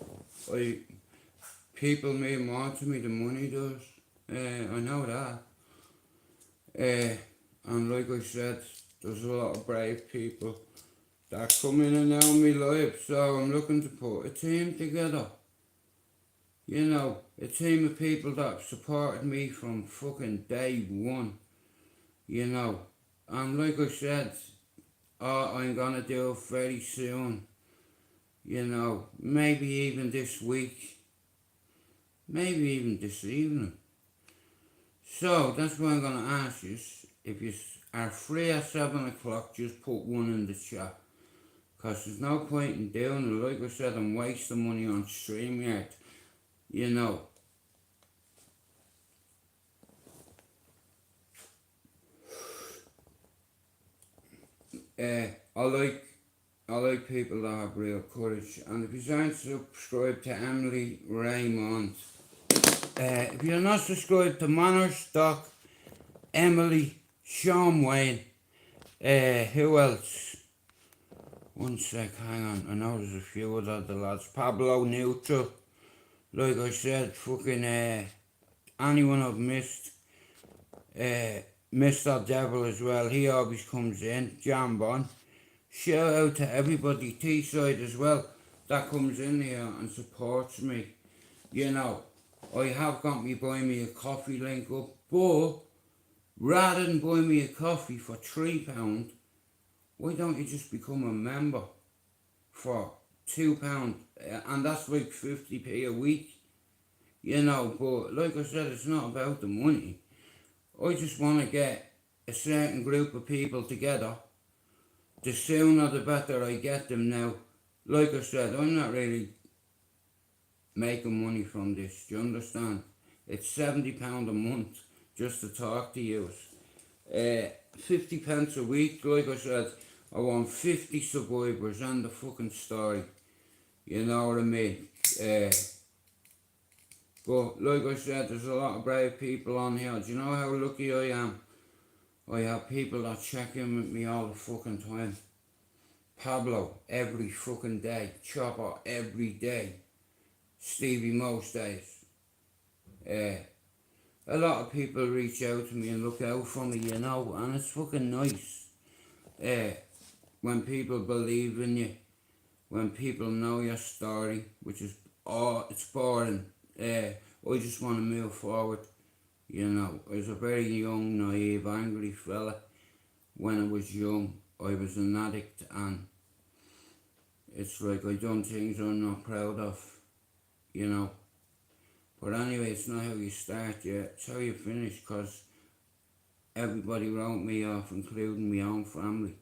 People mean more to me than money does. I know that. And like I said, there's a lot of brave people that come in and out of my life, so I'm looking to put a team together. You know, a team of people that have supported me from fucking day one. You know, and like I said, I'm gonna do it very soon. You know, maybe even this week. Maybe even this evening. So, that's what I'm gonna ask you. If you are free at 7 o'clock, just put one in the chat. Because there's no point in doing it. Like I said, I'm wasting money on StreamYard. You know. I like people that have real courage. And if you aren't subscribed to Emily Raymond, if you're not subscribed to Manners, Doc, Emily, Sean Wayne, who else? One sec, hang on. I know there's a few other the lads. Pablo Neutral, like I said, fucking anyone I've missed. Mr. Devil as well, he always comes in. Jambon. Shout out to everybody, T-side as well, that comes in here and supports me. You know, I have got me buy me a coffee link up, but rather than buy me a coffee for £3, why don't you just become a member for £2? And that's like 50p a week. You know, but like I said, it's not about the money. I just want to get a certain group of people together. The sooner the better I get them now. Like I said, I'm not really making money from this, do you understand? It's £70 a month just to talk to you. 50 pence a week, like I said, I want 50 survivors and the fucking story. You know what I mean? But like I said, there's a lot of brave people on here. Do you know how lucky I am? I have people that check in with me all the fucking time. Pablo every fucking day. Chopper every day. Stevie most days. A lot of people reach out to me and look out for me, you know, and it's fucking nice. When people believe in you, when people know your story, which is it's boring. I just want to move forward. You know, I was a very young, naive, angry fella. When I was young, I was an addict, and it's like I done things I'm not proud of, you know. But anyway, it's not how you start, it's how you finish, because everybody wrote me off, including my own family.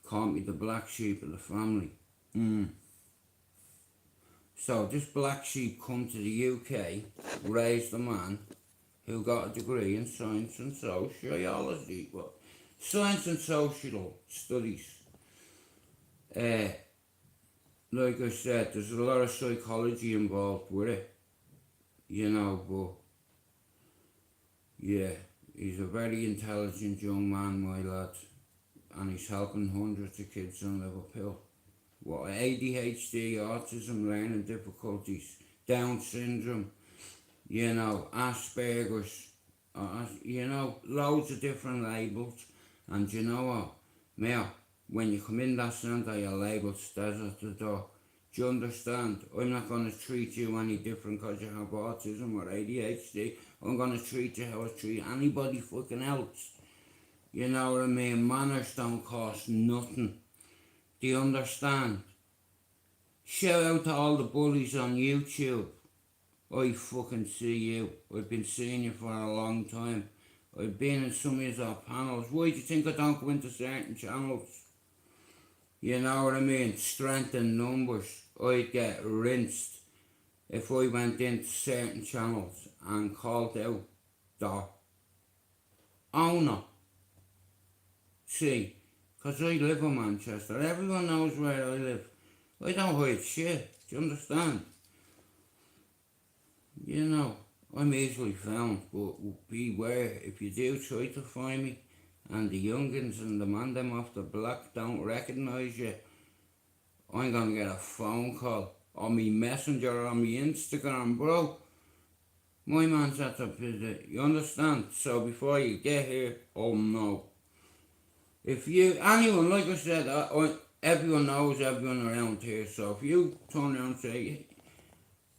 Called me the black sheep of the family. So this black sheep come to the UK, raised a man who got a degree in science and sociology, science and social studies. Like I said, there's a lot of psychology involved with it, you know, but yeah, he's a very intelligent young man, my lad, and he's helping hundreds of kids in Liverpool. What, ADHD, autism, learning difficulties, Down syndrome, you know, Asperger's, you know, loads of different labels. And you know what, Mel, when you come in that centre, your label stays at the door. Do you understand? I'm not going to treat you any different because you have autism or ADHD. I'm going to treat you how I treat anybody fucking else. You know what I mean? Manners don't cost nothing. Do you understand? Shout out to all the bullies on YouTube. I fucking see you. I've been seeing you for a long time. I've been in some of your panels. Why do you think I don't go into certain channels? You know what I mean? Strength in numbers. I'd get rinsed if I went into certain channels and called out the owner. See, because I live in Manchester. Everyone knows where I live. I don't hide shit. Do you understand? You know, I'm easily found, but beware if you do try to find me and the youngins and the man them off the block don't recognise you, I'm gonna get a phone call on me messenger or on me Instagram, bro. My man's at the visit, you understand? So before you get here, oh no. If you, anyone, like I said, everyone knows everyone around here, so if you turn around and say,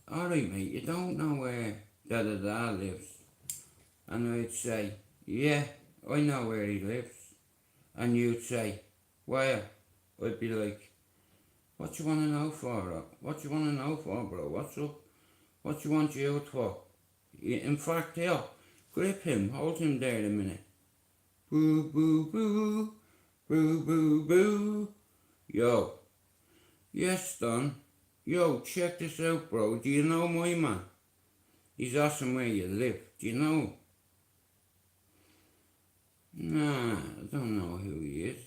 alright mate, you don't know where da-da-da lives, and I'd say, yeah, I know where he lives, and you'd say, well, I'd be like, what you want to know for? What you want to know for, bro? What's up? What you want you out for? In fact, yeah, grip him, hold him there a minute. Boo, boo, boo, boo, boo, boo. Yo, yes, Don. Yo, check this out, bro. Do you know my man? He's asking where you live. Do you know? Nah, I don't know who he is.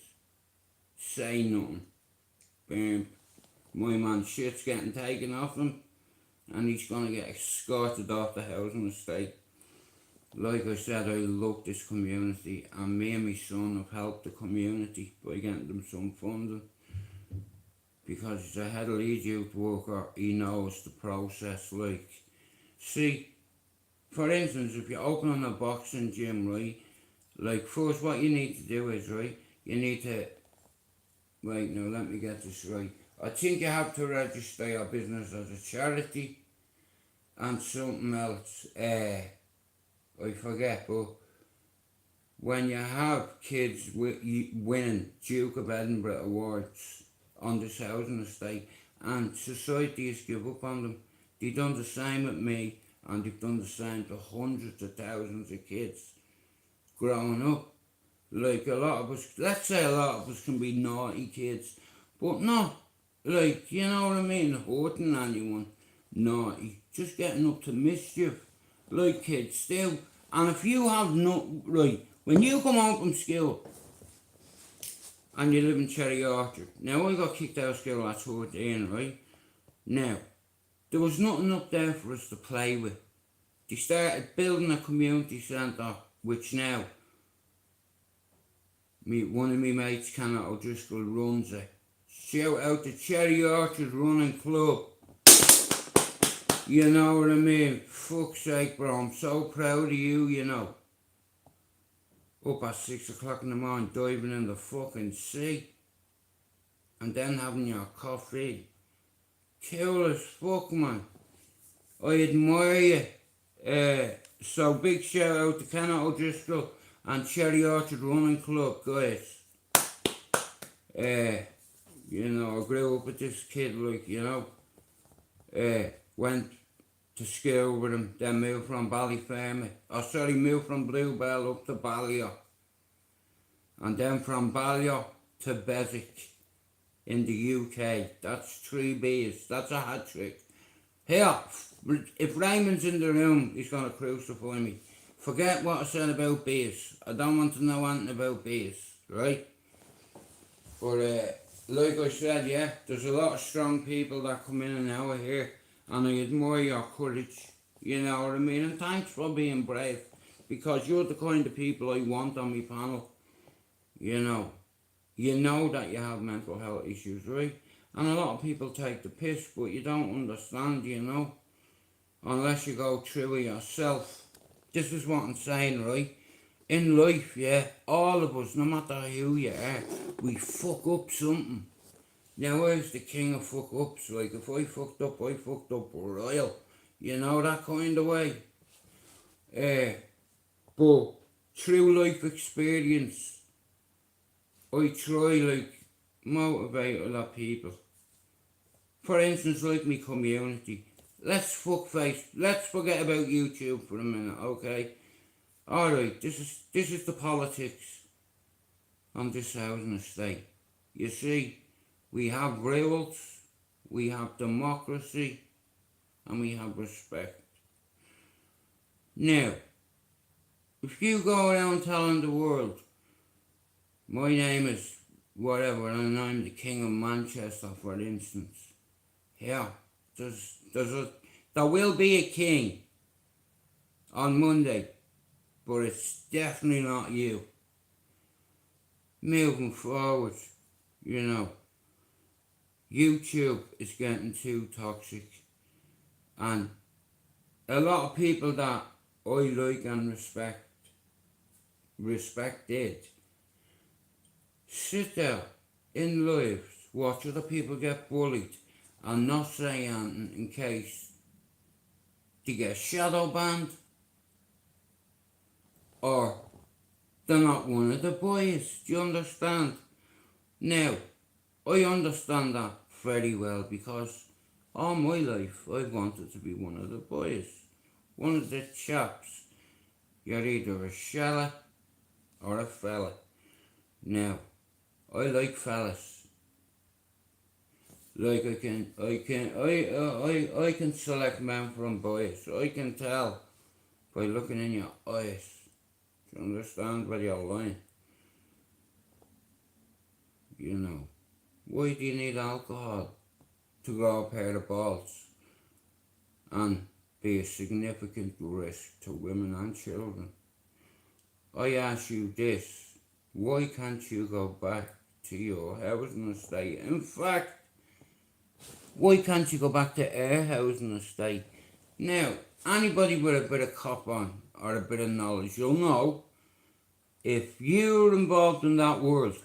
Say nothing. Boom. My man's shit's getting taken off him, and he's gonna get escorted off the housing estate. Like I said, I love this community, and me and my son have helped the community by getting them some funding. Because he's a head lead youth worker, he knows the process. Like, see, for instance, if you're opening a boxing gym, right, like first what you need to do is, right, you need to, wait, now let me get this right. I think you have to register your business as a charity and something else, I forget, but when you have kids winning Duke of Edinburgh awards on this housing estate and societies give up on them, they've done the same with me, and they've done the same to hundreds of thousands of kids growing up. Like a lot of us, let's say a lot of us can be naughty kids, but not like, you know what I mean, hurting anyone, naughty, just getting up to mischief, like kids do. And if you have no, right, when you come home from school and you live in Cherry Orchard, now I got kicked out of school at 14, right? Now, there was nothing up there for us to play with. They started building a community centre, which now one of my mates, Kenneth O'Driscoll, runs it. Shout out to Cherry Orchard Running Club. You know what I mean? Fuck's sake, bro, I'm so proud of you, you know. Up at 6 o'clock in the morning, diving in the fucking sea. And then having your coffee. Cool as fuck, man. I admire you. So big shout out to Kenneth O'Driscoll and Cherry Orchard Running Club, guys. You know, I grew up with this kid, like, you know. Went to school with him, then moved from moved from Bluebell up to Balliol. And then from Balliol to Beswick in the UK. That's 3 B's. That's a hat trick. Here, if Raymond's in the room, he's going to crucify me. Forget what I said about B's. I don't want to know anything about B's, right? But like I said, yeah, there's a lot of strong people that come in and out of here, and I admire your courage, you know what I mean? And thanks for being brave, because you're the kind of people I want on my panel, you know. You know that you have mental health issues, right? And a lot of people take the piss, but you don't understand, you know, unless you go through it yourself. This is what I'm saying, right? In life, yeah, all of us, no matter who you are, we fuck up something. Now, where's the king of fuck ups? Like, if I fucked up royal. You know, that kind of way. But through life experience, I try, like, motivate a lot of people. For instance, like me community. Let's forget about YouTube for a minute, okay? Alright, this is the politics on this housing estate. You see, we have rules, we have democracy, and we have respect. Now, if you go around telling the world, my name is whatever, and I'm the King of Manchester, for instance. Yeah, there will be a king on Monday, but it's definitely not you. Moving forward, you know, YouTube is getting too toxic, and a lot of people that I like and respected, sit there in lives, watch other people get bullied, and not say anything in case they get shadow banned, or they're not one of the boys. Do you understand? Now, I understand that very well, because all my life I've wanted to be one of the boys. One of the chaps. You're either a shella or a fella. Now, I like fellas. Like I can select men from boys. I can tell by looking in your eyes. Do you understand whether you're lying? You know, why do you need alcohol to grow a pair of balls and be a significant risk to women and children? I ask you this, why can't you go back to your housing estate? In fact, why can't you go back to our housing estate? Now, anybody with a bit of cop on or a bit of knowledge, you'll know, if you're involved in that world,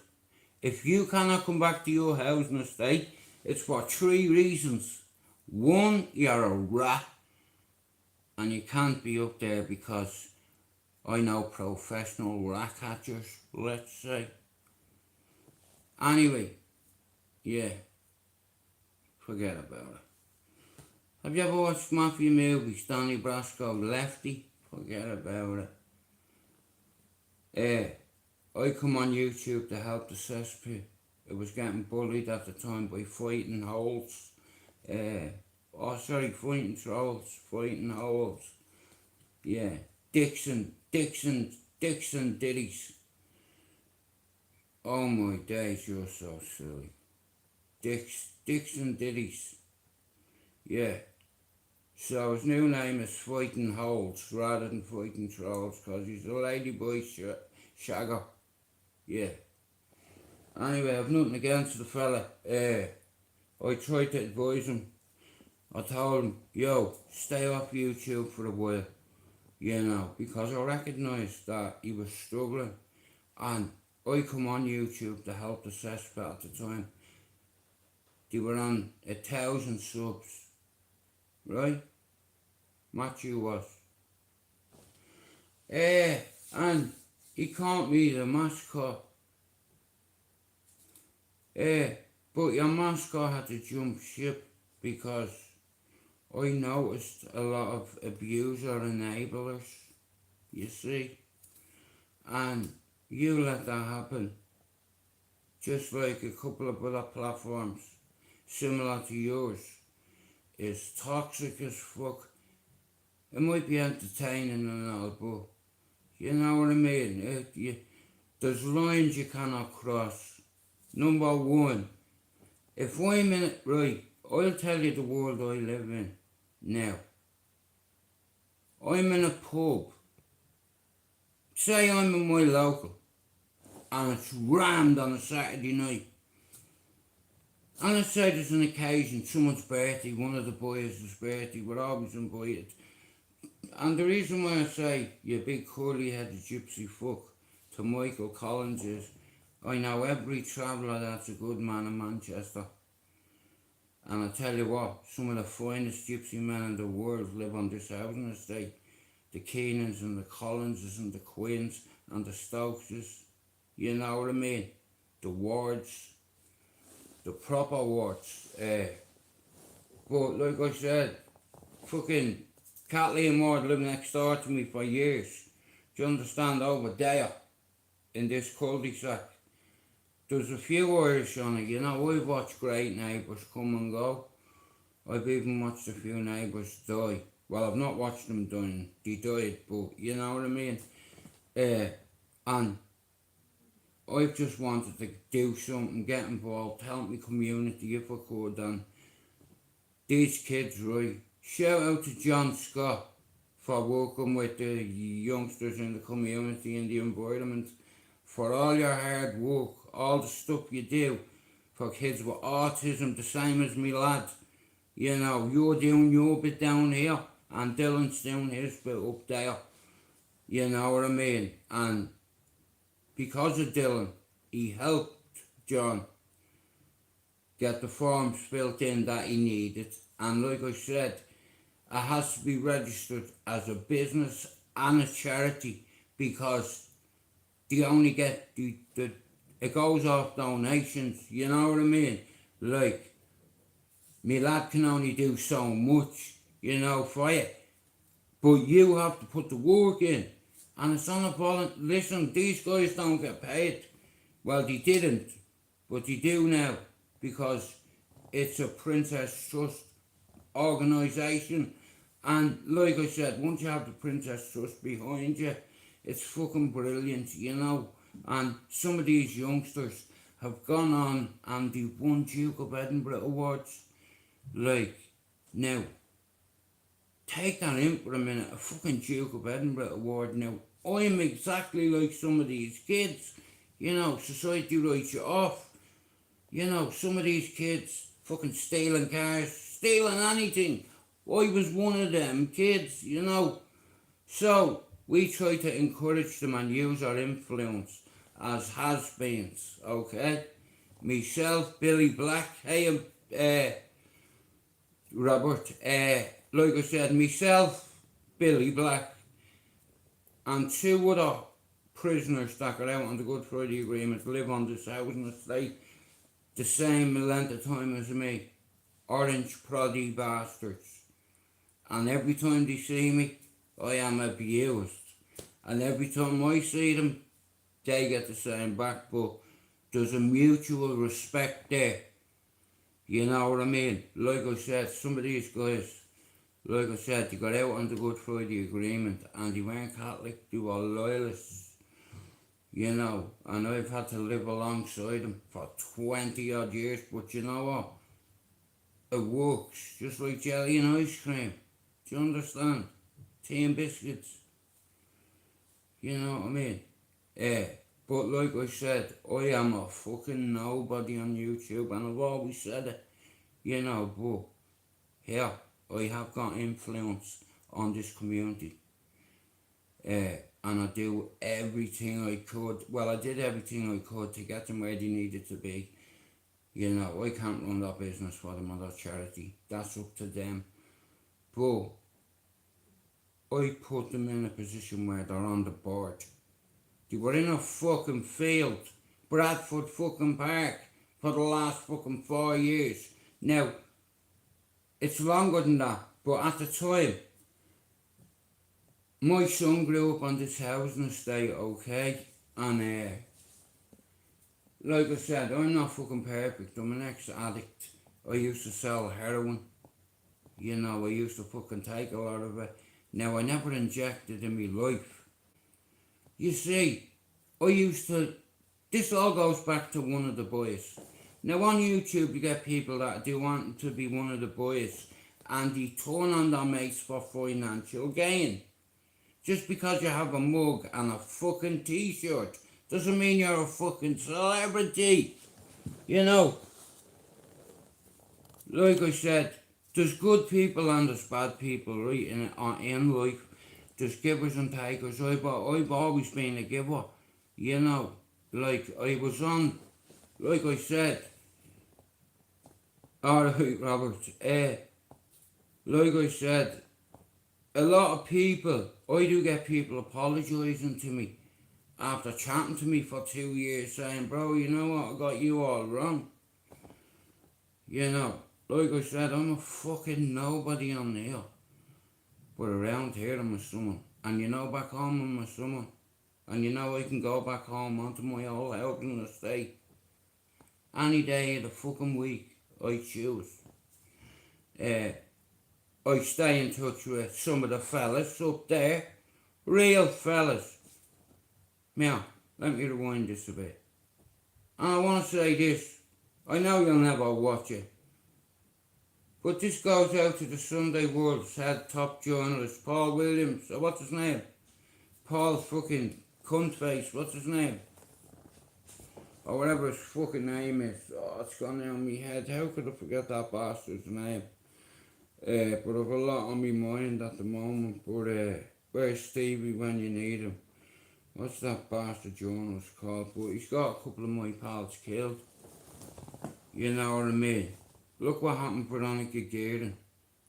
if you cannot come back to your housing estate, it's for 3 reasons. 1, you're a rat, and you can't be up there because I know professional rat catchers, let's say. Anyway, yeah, forget about it. Have you ever watched mafia movies, Donnie Brasco, Lefty? Forget about it. I come on YouTube to help the cesspit. It was getting bullied at the time by fighting holes. Fighting trolls, fighting holes. Yeah, Dixon Diddies. Oh my days, you're so silly. Dixon Diddies. Yeah, So his new name is Fighting Holes rather than Fighting Trolls, because he's a ladyboy shagger. Yeah. Anyway, I've nothing against the fella. I tried to advise him. I told him, yo, stay off YouTube for a while, you know, because I recognised that he was struggling. And I come on YouTube to help the cesspit at the time. They were on 1,000 subs, right? Matthew was. And he called me the mascot. But your mascot had to jump ship because I noticed a lot of abuser enablers, you see. And you let that happen. Just like a couple of other platforms similar to yours is toxic as fuck. It might be entertaining and all, but you know what I mean? There's lines you cannot cross. Number one, if I'm in it, right, I'll tell you the world I live in now. I'm in a pub. Say I'm in my local and it's rammed on a Saturday night. And let's say there's an occasion, someone's birthday, one of the boys' birthday, we're always invited. And the reason why I say you big curly-headed gypsy fuck to Michael Collins is I know every traveller that's a good man in Manchester. And I tell you what, some of the finest gypsy men in the world live on this housing estate. The Keenans and the Collinses and the Quinns and the Stokeses. You know what I mean? The Wards. The proper Wards. But like I said, fucking Kathleen Ward lived next door to me for years. Do you understand? Over there, in this cul-de-sac. There's a few Irish on it, you know. I've watched great neighbours come and go. I've even watched a few neighbours die. Well, I've not watched them dying. They died, but you know what I mean? And I've just wanted to do something, get involved, help my community if I could. And these kids, right? Shout out to John Scott for working with the youngsters in the community and the environment, for all your hard work, all the stuff you do for kids with autism, the same as me lad. You know, you're doing your bit down here and Dylan's doing his bit up there. You know what I mean? And because of Dylan, he helped John get the forms filled in that he needed. And like I said, it has to be registered as a business and a charity because they only get, it goes off donations, you know what I mean? Like, me lad can only do so much, you know, for you. But you have to put the work in. And it's on a volunteer. Listen, these guys don't get paid. Well, they didn't, but they do now because it's a Princess Trust organisation. And like I said, once you have the Princess Trust behind you, it's fucking brilliant, you know. And some of these youngsters have gone on and they've won Duke of Edinburgh awards. Like, now, take that in for a minute, a fucking Duke of Edinburgh award now. I'm exactly like some of these kids, you know, society writes you off. You know, some of these kids fucking stealing cars, stealing anything. I was one of them kids, you know. So, we try to encourage them and use our influence as has-beens, okay? Myself, Billy Black, hey, Robert, like I said, myself, Billy Black, and two other prisoners that got out on the Good Friday Agreement live on this housing estate the same length of time as me. Orange proddy bastards. And every time they see me, I am abused. And every time I see them, they get the same back. But there's a mutual respect there. You know what I mean? Like I said, some of these guys, like I said, they got out on the Good Friday Agreement and they weren't Catholic, they were loyalists. You know, and I've had to live alongside them for 20 odd years, but you know what? It works, just like jelly and ice cream. Do you understand? Tea and biscuits. You know what I mean? But like I said, I am a fucking nobody on YouTube, and I've always said it, you know, but yeah, I have got influence on this community. And I do everything I could. Well, I did everything I could to get them where they needed to be. You know, I can't run that business for them or that charity. That's up to them. But I put them in a position where they're on the board. They were in a fucking field, Bradford fucking Park, for the last fucking 4 years. Now, it's longer than that, but at the time, my son grew up on this housing estate, okay? And like I said, I'm not fucking perfect. I'm an ex-addict. I used to sell heroin. You know, I used to fucking take a lot of it. Now, I never injected in my life. You see, I used to... This all goes back to one of the boys. Now, on YouTube, you get people that do want to be one of the boys, and they turn on their mates for financial gain. Just because you have a mug and a fucking t-shirt doesn't mean you're a fucking celebrity. You know, like I said, there's good people and there's bad people, right, in life. There's givers and takers. I've always been a giver, you know. Like, I was on, like I said, alright, Robert, like I said, a lot of people, I do get people apologising to me after chatting to me for 2 years saying, bro, you know what, I got you all wrong. You know, like I said, I'm a fucking nobody on the hill. But around here I'm a someone. And you know, back home I'm a someone. And you know, I can go back home onto my old housing estate any day of the fucking week I choose. I stay in touch with some of the fellas up there. Real fellas. Now, let me rewind this a bit. And I want to say this. I know you'll never watch it. But this goes out to the Sunday World's head top journalist, Paul Williams. Or what's his name? Paul fucking cuntface. What's his name? Or whatever his fucking name is. Oh, it's gone down my head. How could I forget that bastard's name? But I've a lot on my mind at the moment. But where's Stevie when you need him? What's that bastard journalist called? But he's got a couple of my pals killed. You know what I mean? Look what happened to Veronica Gearing.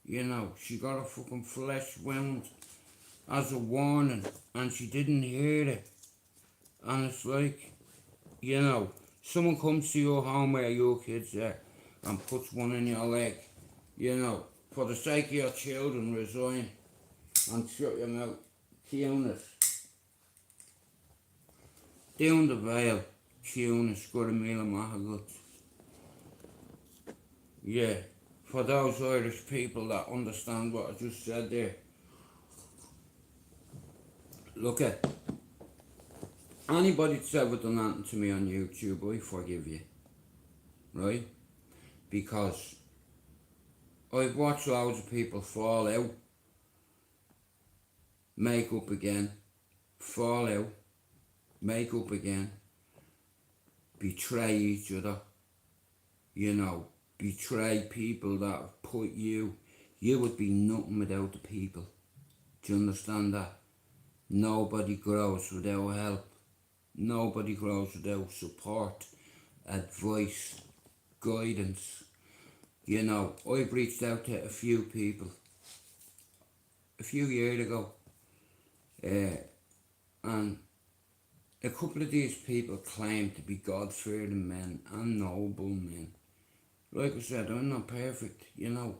You know, she got a fucking flesh wound as a warning and she didn't hear it. And it's like, you know, someone comes to your home where your kids are and puts one in your leg. You know, for the sake of your children, resign and shut your mouth. Cunis. Down the Vale, Cunis, got a meal of Mahagut. Yeah, for those Irish people that understand what I just said there. Look at anybody that's ever done anything to me on YouTube, I forgive you. Right? Because I've watched loads of people fall out, make up again, fall out, make up again, betray each other, you know, betray people that put you would be nothing without the people. Do you understand that? Nobody grows without help. Nobody grows without support, advice, guidance. You know, I've reached out to a few people a few years ago, and a couple of these people claim to be God-fearing men and noble men. Like I said, I'm not perfect, you know.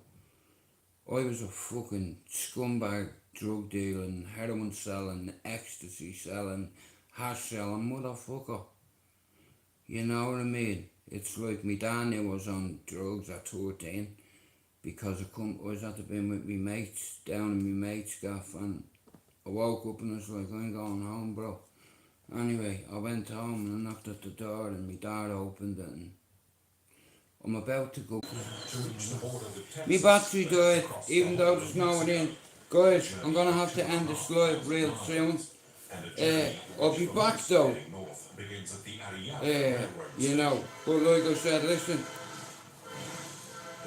I was a fucking scumbag, drug dealing, heroin selling, ecstasy selling, hash selling motherfucker. You know what I mean? It's like me dad knew I was on drugs at 13 because I was at the bin with me mates, down in my mate's gaff, and I woke up and I was like, I'm going home, bro. Anyway, I went home and I knocked at the door and my dad opened it and I'm about to go. My battery died, even though there's no one in. guys, I'm gonna have to end this live real soon. I'll be back though. You know, but like I said, listen,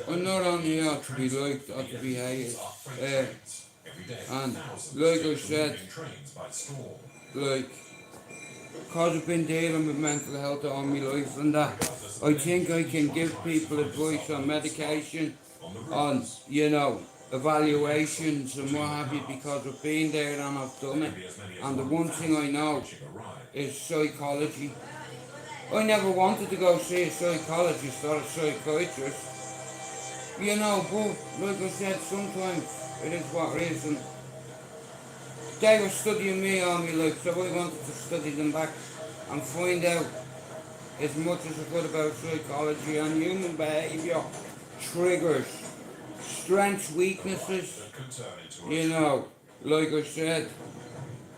I'm not on here to be liked or to be hated. And like I said, like, cause I've been dealing with mental health all my life and that, I think I can give people advice on medication, on, you know, evaluations and what have you, because I've been there and I've done it. And the one thing I know is psychology. I never wanted to go see a psychologist or a psychiatrist, you know, but like I said, sometimes it is what it is. And they were studying me all my life, so I wanted to study them back and find out as much as I could about psychology and human behaviour, triggers, strengths, weaknesses. You know, like I said,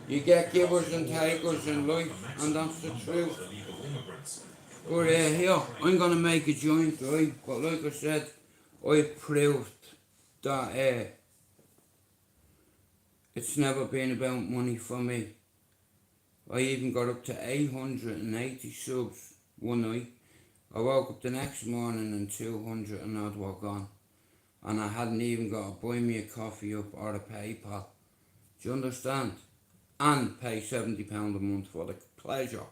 you get givers and takers in life, and that's the truth. But here, I'm going to make a joint, right? But like I said, I proved that it's never been about money for me. I even got up to 880 subs one night. I woke up the next morning and 200 and odd were gone. And I hadn't even got to buy me a coffee up or a PayPal. Do you understand? And pay £70 a month for the pleasure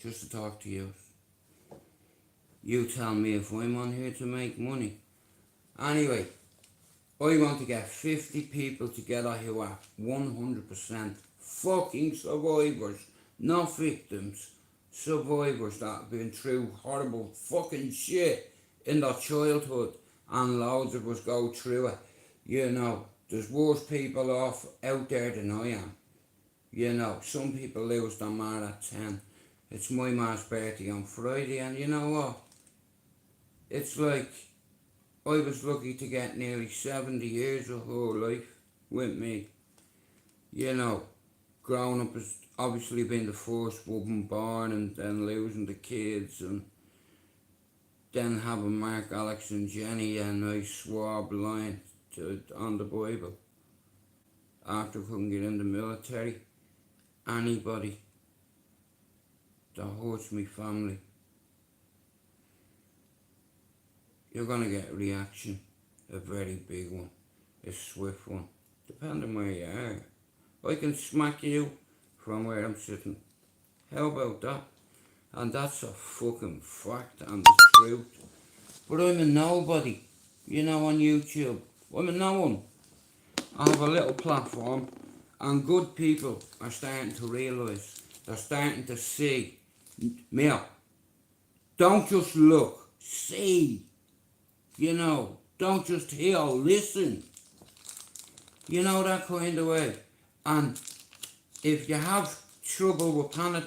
just to talk to you. You tell me if I'm on here to make money. Anyway, I want to get 50 people together who are 100% fucking survivors, not victims. Survivors that have been through horrible fucking shit in their childhood, and loads of us go through it. You know, there's worse people off out there than I am. You know, some people lose their man at 10. It's my ma's birthday on Friday, and you know what? It's like, I was lucky to get nearly 70 years of whole life with me. You know, growing up has obviously been the first woman born, and then losing the kids, and then having Mark, Alex and Jenny, and I swore blind on the Bible. After I couldn't get in the military, anybody that hurts me family, you're gonna get a reaction, a very big one, a swift one, depending where you are. I can smack you from where I'm sitting. How about that? And that's a fucking fact and the truth. But I'm a nobody, you know, on YouTube. I'm a no one. I have a little platform, and good people are starting to realise, they're starting to see. Mia, don't just look, see. You know, don't just hear, listen. You know, that kind of way. And if you have trouble with panic,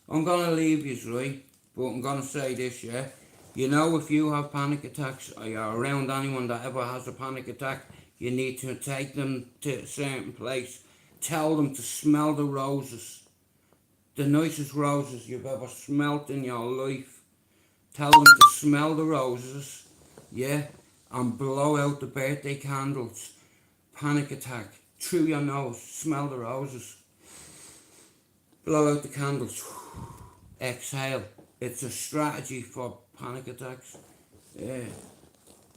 I'm going to leave you, right? But I'm going to say this, yeah? You know, if you have panic attacks, or you're around anyone that ever has a panic attack, you need to take them to a certain place. Tell them to smell the roses. The nicest roses you've ever smelt in your life. Tell them to smell the roses, yeah? And blow out the birthday candles. Panic attack. Through your nose. Smell the roses. Blow out the candles. Exhale. It's a strategy for panic attacks. Yeah.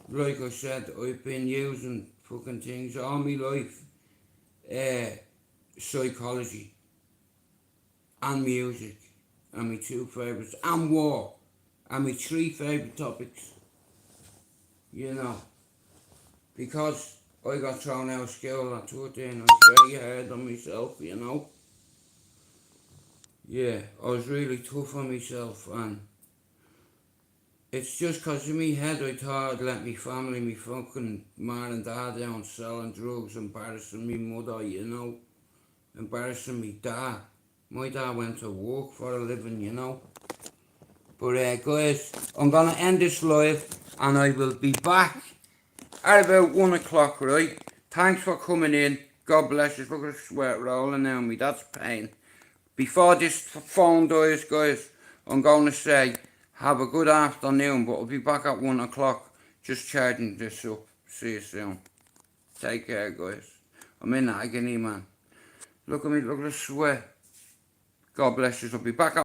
Like I said, I've been using fucking things all my life. Psychology. And music. And my two favourites. And war. And my three favourite topics. You know. Because I got thrown out of school at 13. I was very hard on myself, you know. Yeah, I was really tough on myself, and it's just cause in my head I thought I'd let me family, me fucking mum and dad down selling drugs, embarrassing me mother, you know, embarrassing me dad. My dad went to work for a living, you know. But guys, I'm gonna end this live, and I will be back at about 1 o'clock, right? Thanks for coming in. God bless you. Look at the sweat rolling down me. That's pain. Before this phone dies, guys, I'm going to say have a good afternoon, but I'll be back at 1 o'clock just charging this up. See you soon. Take care, guys. I'm in that agony, man. Look at me, look at the sweat. God bless you, I'll be back up.